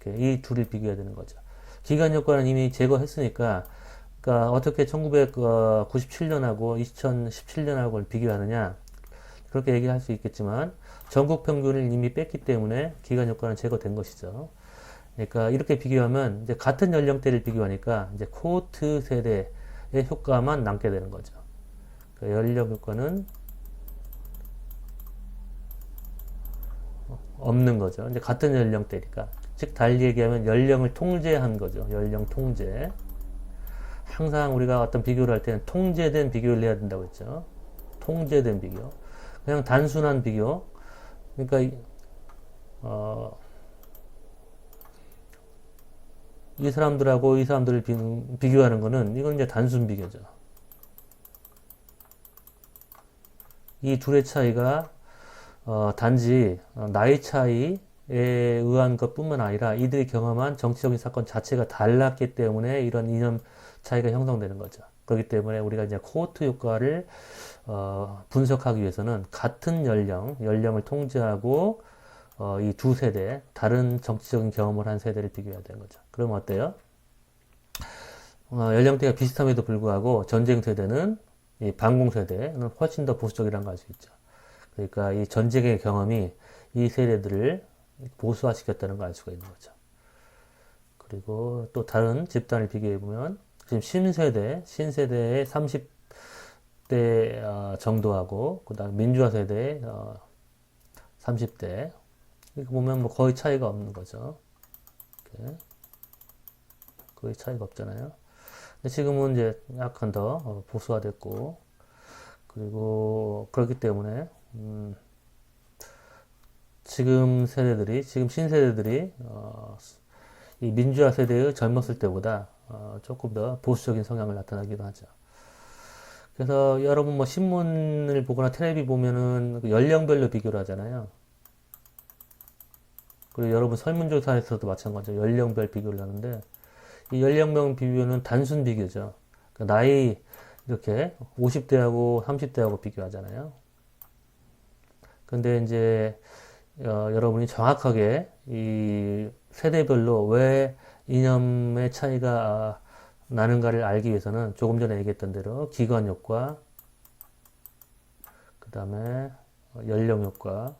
이렇게 이 둘을 비교해야 되는 거죠. 기간 효과는 이미 제거했으니까, 그러니까 어떻게 1997년하고 2017년하고 비교하느냐, 그렇게 얘기할 수 있겠지만, 전국 평균을 이미 뺐기 때문에 기간 효과는 제거된 것이죠. 그러니까 이렇게 비교하면 이제 같은 연령대를 비교하니까 이제 코호트 세대의 효과만 남게 되는 거죠. 그러니까 연령 효과는 없는 거죠. 이제 같은 연령대니까. 즉 달리 얘기하면 연령을 통제한 거죠. 연령 통제. 항상 우리가 어떤 비교를 할 때는 통제된 비교를 해야 된다고 했죠. 통제된 비교. 그냥 단순한 비교. 그러니까 이 사람들하고 이 사람들을 비교하는 거는 이건 이제 단순 비교죠. 이 둘의 차이가 단지 나이 차이에 의한 것뿐만 아니라 이들이 경험한 정치적인 사건 자체가 달랐기 때문에 이런 이념 차이가 형성되는 거죠. 그렇기 때문에 우리가 이제 코호트 효과를 분석하기 위해서는 같은 연령을 통제하고 이 두 세대, 다른 정치적인 경험을 한 세대를 비교해야 되는 거죠. 그럼 어때요? 연령대가 비슷함에도 불구하고 전쟁 세대는 이 반공 세대는 훨씬 더 보수적이라는 걸 알 수 있죠. 그러니까 이 전쟁의 경험이 이 세대들을 보수화시켰다는 걸 알 수가 있는 거죠. 그리고 또 다른 집단을 비교해 보면 지금 신세대의 30대 정도하고 그다음 민주화 세대의 30대 이렇게 보면 뭐 거의 차이가 없는 거죠. 이렇게. 거의 차이가 없잖아요. 근데 지금은 이제 약간 더 보수화됐고 그리고 그렇기 때문에 지금 신세대들이 이 민주화 세대의 젊었을 때보다 조금 더 보수적인 성향을 나타나기도 하죠. 그래서 여러분 뭐 신문을 보거나 텔레비 보면은 연령별로 비교를 하잖아요. 그리고 여러분 설문조사에서도 마찬가지로 연령별 비교를 하는데 이 연령별 비교는 단순 비교죠. 그러니까 나이 이렇게 50대하고 30대하고 비교하잖아요. 근데 이제 여러분이 정확하게 이 세대별로 왜 이념의 차이가 나는가를 알기 위해서는 조금 전에 얘기했던 대로 기관 효과, 그 다음에 연령 효과,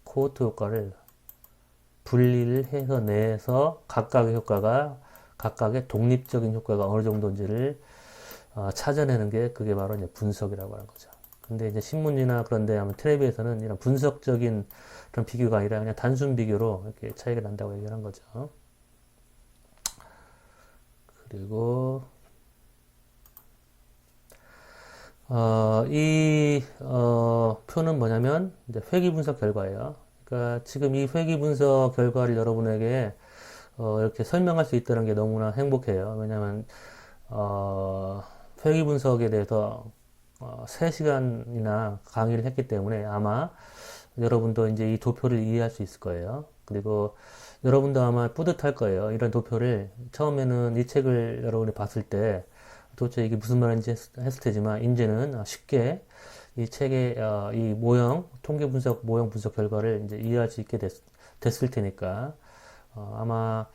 코호트 효과를 분리를 해서 내서 각각의 독립적인 효과가 어느 정도인지를 찾아내는 게 그게 바로 이제 분석이라고 하는 거죠. 근데 이제 신문이나 그런데 아마 텔레비에서는 이런 분석적인 그런 비교가 아니라 그냥 단순 비교로 이렇게 차이가 난다고 얘기하는 거죠. 그리고 이 표는 뭐냐면 이제 회귀 분석 결과예요. 그러니까 지금 이 회귀 분석 결과를 여러분에게 이렇게 설명할 수 있다는 게 너무나 행복해요. 왜냐하면 회귀 분석에 대해서 3시간이나 강의를 했기 때문에 아마 여러분도 이제 이 도표를 이해할 수 있을 거예요. 그리고 여러분도 아마 뿌듯할 거예요. 이런 도표를 처음에는 이 책을 여러분이 봤을 때 도대체 이게 무슨 말인지 했을 테지만 이제는 쉽게 이 책의 이 통계 분석, 모형 분석 결과를 이제 이해할 수 있게 됐을 테니까 아마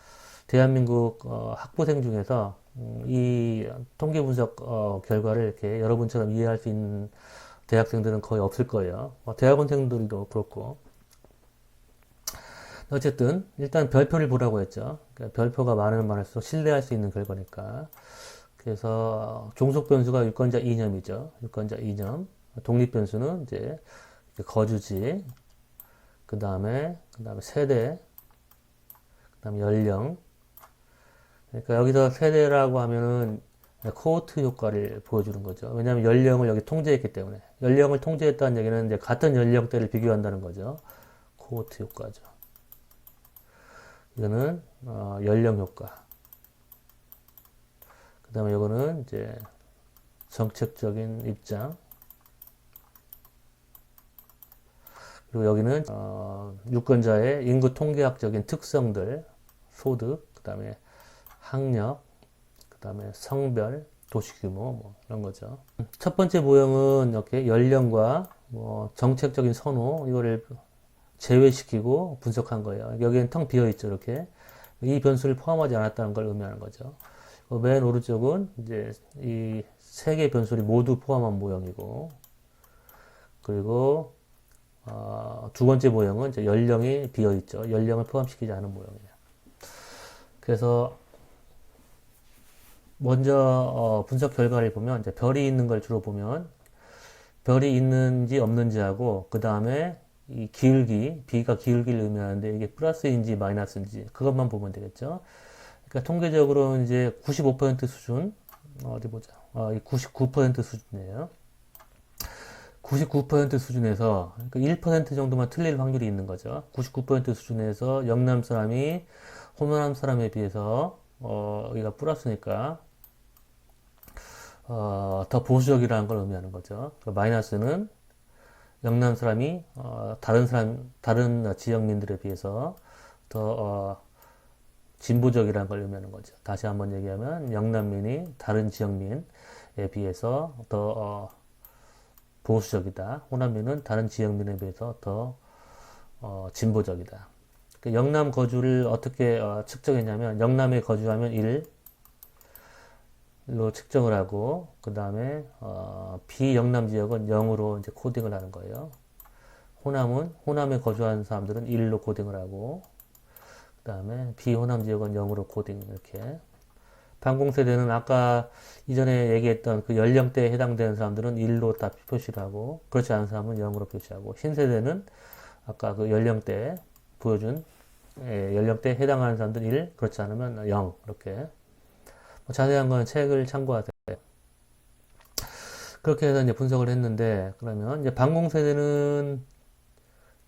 대한민국 학부생 중에서 이 통계 분석 결과를 이렇게 여러분처럼 이해할 수 있는 대학생들은 거의 없을 거예요. 대학원생들도 그렇고. 어쨌든 일단 별표를 보라고 했죠. 그러니까 별표가 많으면 많을수록 신뢰할 수 있는 결과니까. 그래서 종속 변수가 유권자 이념이죠. 유권자 이념. 독립 변수는 이제 거주지, 그 다음에 세대, 그 다음에 연령. 그러니까 여기서 세대라고 하면은 코호트 효과를 보여주는 거죠. 왜냐하면 연령을 여기 통제했기 때문에. 연령을 통제했다는 얘기는 이제 같은 연령대를 비교한다는 거죠. 코호트 효과죠. 이거는 연령 효과. 그 다음에 이거는 이제 정책적인 입장. 그리고 여기는 유권자의 인구 통계학적인 특성들, 소득, 그 다음에 학력, 그 다음에 성별, 도시규모 뭐 이런 거죠. 첫 번째 모형은 이렇게 연령과 뭐 정책적인 선호 이거를 제외시키고 분석한 거예요. 여기는 텅 비어 있죠. 이렇게 이 변수를 포함하지 않았다는 걸 의미하는 거죠. 맨 오른쪽은 이제 이 세 개 변수를 모두 포함한 모형이고, 그리고 두 번째 모형은 이제 연령이 비어 있죠. 연령을 포함시키지 않은 모형이에요. 그래서 먼저 분석 결과를 보면 이제 별이 있는 걸 주로 보면 별이 있는지 없는지 하고, 그 다음에 이 기울기, B가 기울기를 의미하는데 이게 플러스인지 마이너스인지 그것만 보면 되겠죠. 그러니까 통계적으로 이제 95% 수준, 어디 보자. 이 99% 수준이에요. 99% 수준에서 그러니까 1% 정도만 틀릴 확률이 있는 거죠. 99% 수준에서 영남 사람이 호남 사람에 비해서 여기가 플러스니까 더 보수적이라는 걸 의미하는 거죠. 그러니까 마이너스는 영남 사람이 다른 지역민들에 비해서 더 진보적이라는 걸 의미하는 거죠. 다시 한번 얘기하면 영남민이 다른 지역민에 비해서 더 보수적이다. 호남민은 다른 지역민에 비해서 더 진보적이다. 그 영남 거주를 어떻게 측정했냐면 영남에 거주하면 1로 측정을 하고, 그 다음에 비영남 지역은 0으로 이제 코딩을 하는 거예요. 호남에 거주하는 사람들은 1로 코딩을 하고, 그 다음에 비호남 지역은 0으로 코딩, 이렇게. 반공세대는 아까 이전에 얘기했던 그 연령대에 해당되는 사람들은 1로 다 표시를 하고, 그렇지 않은 사람은 0으로 표시하고, 신세대는 아까 그 연령대 보여준 연령대에 해당하는 사람들 1, 그렇지 않으면 0, 이렇게. 자세한 건 책을 참고하세요. 그렇게 해서 이제 분석을 했는데, 그러면 이제 반공세대는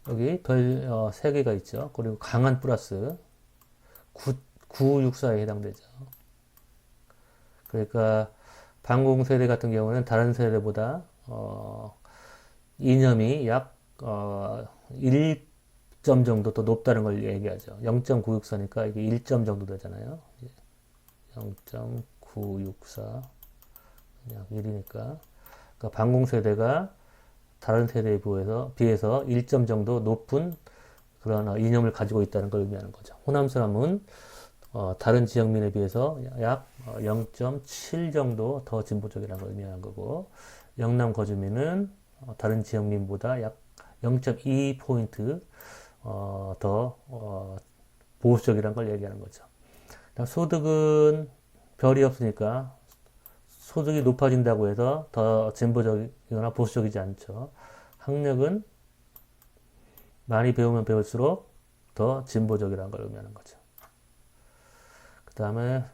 여기 별 3개가 있죠. 그리고 강한 플러스 964에 해당되죠. 그러니까 반공세대 같은 경우는 다른 세대보다 이념이 약 1점 정도 더 높다는 걸 얘기하죠. 0.964니까 이게 1점 정도 되잖아요. 0.964 약 1이니까 그러니까 반공세대가 다른 세대에 비해서 1점 정도 높은 그런 이념을 가지고 있다는 걸 의미하는 거죠. 호남 사람은 다른 지역민에 비해서 약 0.7 정도 더 진보적이라는 걸 의미하는 거고, 영남 거주민은 다른 지역민보다 약 0.2포인트 더 보수적이라는 걸 얘기하는 거죠. 소득은 별이 없으니까 소득이 높아진다고 해서 더 진보적이거나 보수적이지 않죠. 학력은 많이 배우면 배울수록 더 진보적이라는 걸 의미하는 거죠. 그 다음에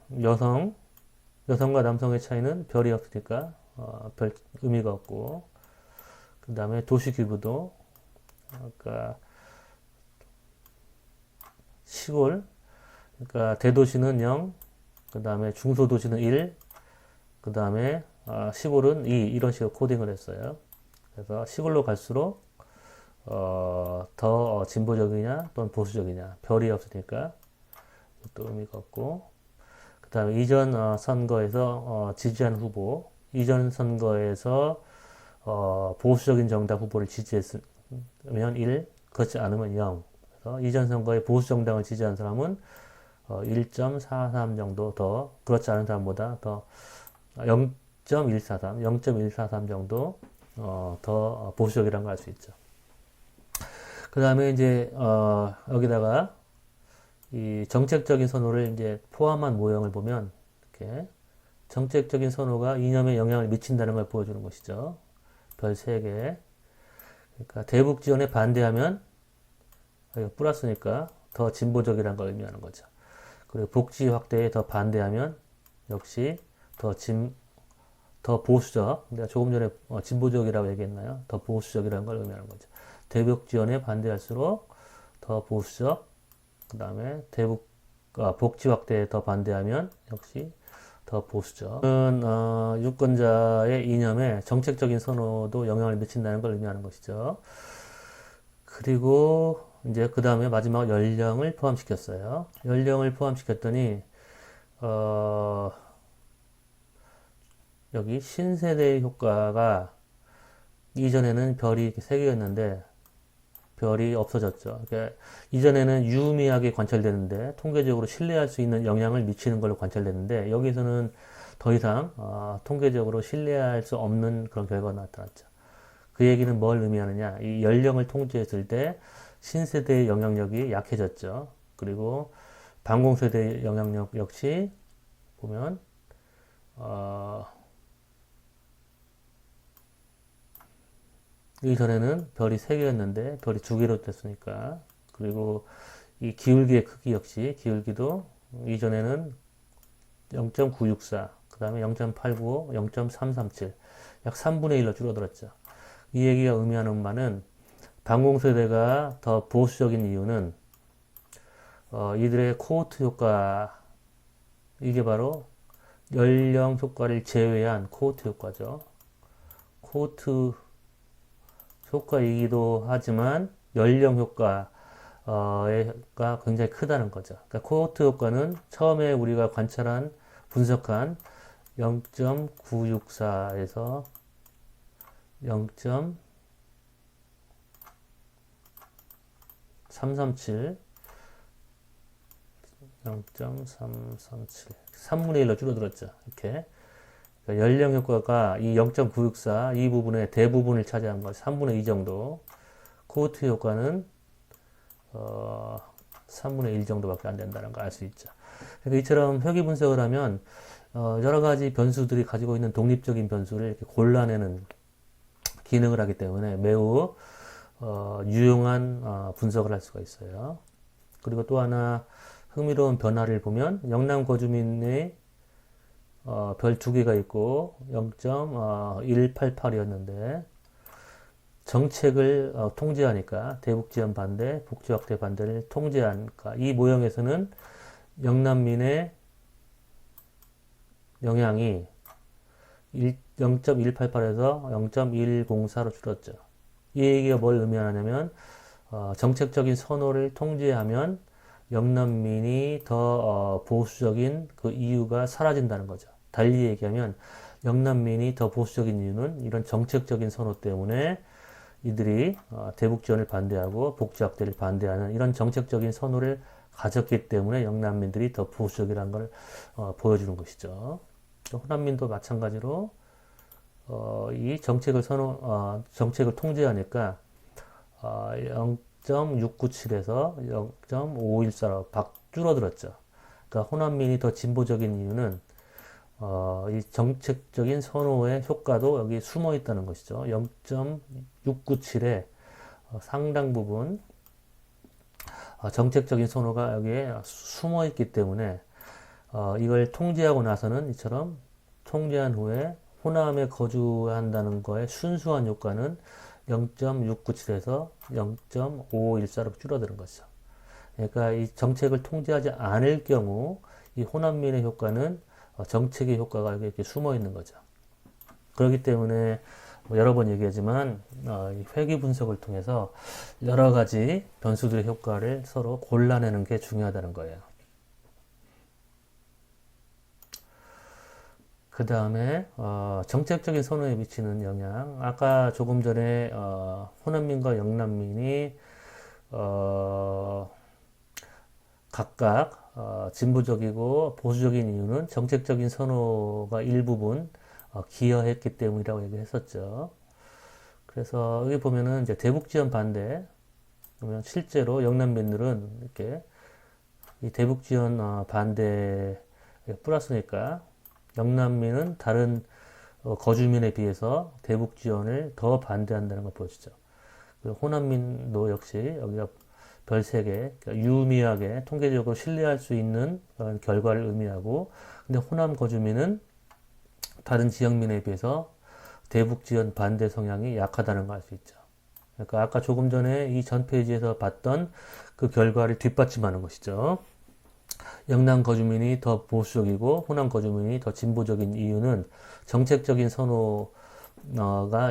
여성과 남성의 차이는 별이 없으니까 별 의미가 없고, 그 다음에 도시기부도 그러니까 시골, 그러니까 대도시는 0, 그 다음에 중소도시는 1, 그 다음에 시골은 2, 이런 식으로 코딩을 했어요. 그래서 시골로 갈수록 더 진보적이냐 또는 보수적이냐, 별이 없으니까 또 의미가 없고, 그 다음에 이전 선거에서 지지한 후보, 이전 선거에서 보수적인 정당 후보를 지지했으면 1, 그렇지 않으면 0. 그래서 이전 선거에 보수 정당을 지지한 사람은 1.43 정도 더, 그렇지 않은 사람보다 더 0.143 정도 더 보수적이라는 걸 알 수 있죠. 그 다음에 이제 여기다가 이 정책적인 선호를 이제 포함한 모형을 보면 이렇게 정책적인 선호가 이념에 영향을 미친다는 걸 보여주는 것이죠. 별 3개. 그러니까 대북 지원에 반대하면 플러스니까 더 진보적이라는 걸 의미하는 거죠. 그리고 복지 확대에 더 반대하면 역시 더 보수적, 내가 조금 전에 진보적이라고 얘기했나요? 더 보수적이라는 걸 의미하는 거죠. 대북 지원에 반대할수록 더 보수적, 그 다음에 복지 확대에 더 반대하면 역시 더 보수적. 유권자의 이념에 정책적인 선호도 영향을 미친다는 걸 의미하는 것이죠. 그리고 이제 그 다음에 마지막 연령을 포함시켰어요. 연령을 포함시켰더니 여기 신세대 효과가 이전에는 별이 3개였는데 별이 없어졌죠. 그러니까 이전에는 유의미하게 관찰되는데 통계적으로 신뢰할 수 있는 영향을 미치는 걸로 관찰됐는데 여기서는 더 이상 통계적으로 신뢰할 수 없는 그런 결과가 나타났죠. 그 얘기는 뭘 의미하느냐? 이 연령을 통제했을 때 신세대의 영향력이 약해졌죠. 그리고 반공세대의 영향력 역시 보면 이전에는 별이 3개였는데 별이 2개로 됐으니까. 그리고 이 기울기의 크기 역시 기울기도 이전에는 0.964, 그 다음에 0.895, 0.337, 약 3분의 1로 줄어들었죠. 이 얘기가 의미하는 바는 반공세대가 더 보수적인 이유는 이들의 코호트 효과, 이게 바로 연령 효과를 제외한 코호트 효과죠. 코호트 효과이기도 하지만 연령 효과가 굉장히 크다는 거죠. 그러니까 코호트 효과는 처음에 우리가 분석한 0.964에서 0.337, 3분의 1로 줄어들었죠. 이렇게. 그러니까 연령 효과가 이 0.964 이 부분의 대부분을 차지한 것, 3분의 2 정도. 코호트 효과는 3분의 1 정도밖에 안 된다는 걸 알 수 있죠. 그러니까 이처럼 회귀 분석을 하면 여러 가지 변수들이 가지고 있는 독립적인 변수를 이렇게 골라내는 기능을 하기 때문에 매우 유용한 분석을 할 수가 있어요. 그리고 또 하나 흥미로운 변화를 보면 영남 거주민의 별 2개가 있고 0.188이었는데 정책을 통제하니까 대북 지원 반대, 복지 확대 반대를 통제하니까 이 모형에서는 영남민의 영향이 0.188에서 0.104로 줄었죠. 이 얘기가 뭘 의미하냐면 정책적인 선호를 통제하면 영남민이 더 보수적인 그 이유가 사라진다는 거죠. 달리 얘기하면 영남민이 더 보수적인 이유는 이런 정책적인 선호 때문에 이들이 대북 지원을 반대하고 복지 확대를 반대하는 이런 정책적인 선호를 가졌기 때문에 영남민들이 더 보수적이라는 걸 보여주는 것이죠. 호남민도 마찬가지로 이 정책을 통제하니까 0.697에서 0.514로 줄어들었죠. 그러니까 호남민이 더 진보적인 이유는 이 정책적인 선호의 효과도 여기 숨어 있다는 것이죠. 0.697의 상당 부분 정책적인 선호가 여기에 숨어 있기 때문에 이걸 통제하고 나서는 이처럼 통제한 후에 호남에 거주한다는 거에 순수한 효과는 0.697에서 0.514로 줄어드는 거죠. 그러니까 이 정책을 통제하지 않을 경우 이 호남민의 효과는 정책의 효과가 이렇게 숨어 있는 거죠. 그렇기 때문에 여러 번 얘기하지만 이 회귀 분석을 통해서 여러 가지 변수들의 효과를 서로 골라내는 게 중요하다는 거예요. 그 다음에 정책적인 선호에 미치는 영향. 아까 조금 전에 호남민과 영남민이 각각 진보적이고 보수적인 이유는 정책적인 선호가 일부분 기여했기 때문이라고 얘기했었죠. 그래서 여기 보면은 이제 대북 지원 반대, 그러면 실제로 영남민들은 이렇게 이 대북 지원 반대 플러스니까 영남민은 다른 거주민에 비해서 대북 지원을 더 반대한다는 걸 보여주죠. 호남민도 역시 여기가 별 3개, 그러니까 유의미하게 통계적으로 신뢰할 수 있는 그런 결과를 의미하고, 근데 호남 거주민은 다른 지역민에 비해서 대북 지원 반대 성향이 약하다는 걸 알 수 있죠. 그러니까 아까 조금 전에 이 전 페이지에서 봤던 그 결과를 뒷받침하는 것이죠. 영남 거주민이 더 보수적이고 호남 거주민이 더 진보적인 이유는 정책적인 선호가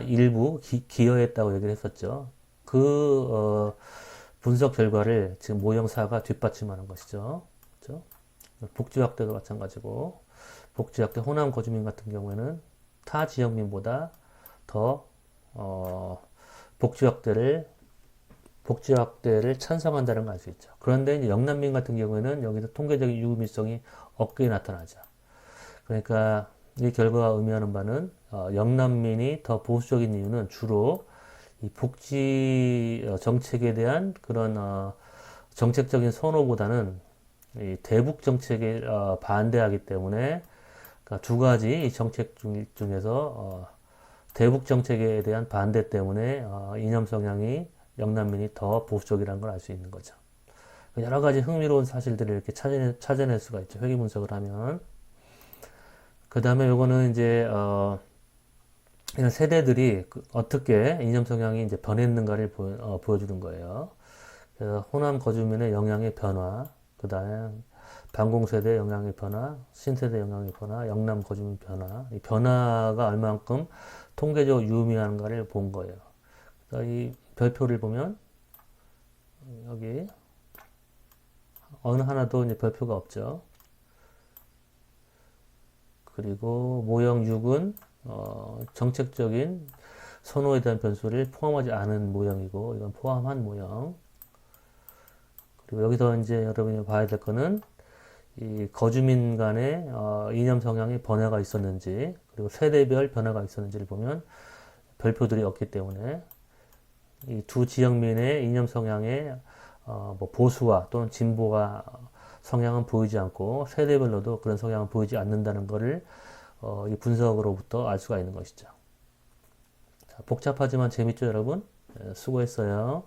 일부 기여했다고 얘기를 했었죠. 그 분석 결과를 지금 모형사가 뒷받침하는 것이죠. 그렇죠? 복지 확대도 마찬가지고 복지 확대 호남 거주민 같은 경우에는 타 지역민보다 더 복지 확대를 찬성한다는 걸 알 수 있죠. 그런데 이제 영남민 같은 경우에는 여기서 통계적인 유의미성이 없게 나타나죠. 그러니까 이 결과가 의미하는 바는 영남민이 더 보수적인 이유는 주로 이 복지 정책에 대한 그런 정책적인 선호보다는 이 대북 정책에 반대하기 때문에 그러니까 두 가지 이 정책 중에서 대북 정책에 대한 반대 때문에 이념 성향이 영남민이 더 보수적이라는 걸 알 수 있는 거죠. 여러 가지 흥미로운 사실들을 이렇게 찾아낼 수가 있죠. 회귀 분석을 하면. 그 다음에 요거는 이제 이런 세대들이 어떻게 이념 성향이 이제 변했는가를 보여주는 거예요. 그래서 호남 거주민의 영향의 변화, 그 다음에 반공세대 영향의 변화, 신세대 영향의 변화, 영남 거주민 변화, 이 변화가 얼만큼 통계적으로 유의미한가를 본 거예요. 그래서 이 별표를 보면 여기 어느 하나도 이제 별표가 없죠. 그리고 모형 6은 정책적인 선호에 대한 변수를 포함하지 않은 모형이고 이건 포함한 모형. 그리고 여기서 이제 여러분이 봐야 될 거는 이 거주민 간의 이념 성향의 변화가 있었는지 그리고 세대별 변화가 있었는지를 보면 별표들이 없기 때문에 이 두 지역민의 이념 성향의 뭐 보수화 또는 진보가 성향은 보이지 않고 세대별로도 그런 성향은 보이지 않는다는 것을 이 분석으로부터 알 수가 있는 것이죠. 자, 복잡하지만 재밌죠, 여러분? 네, 수고했어요.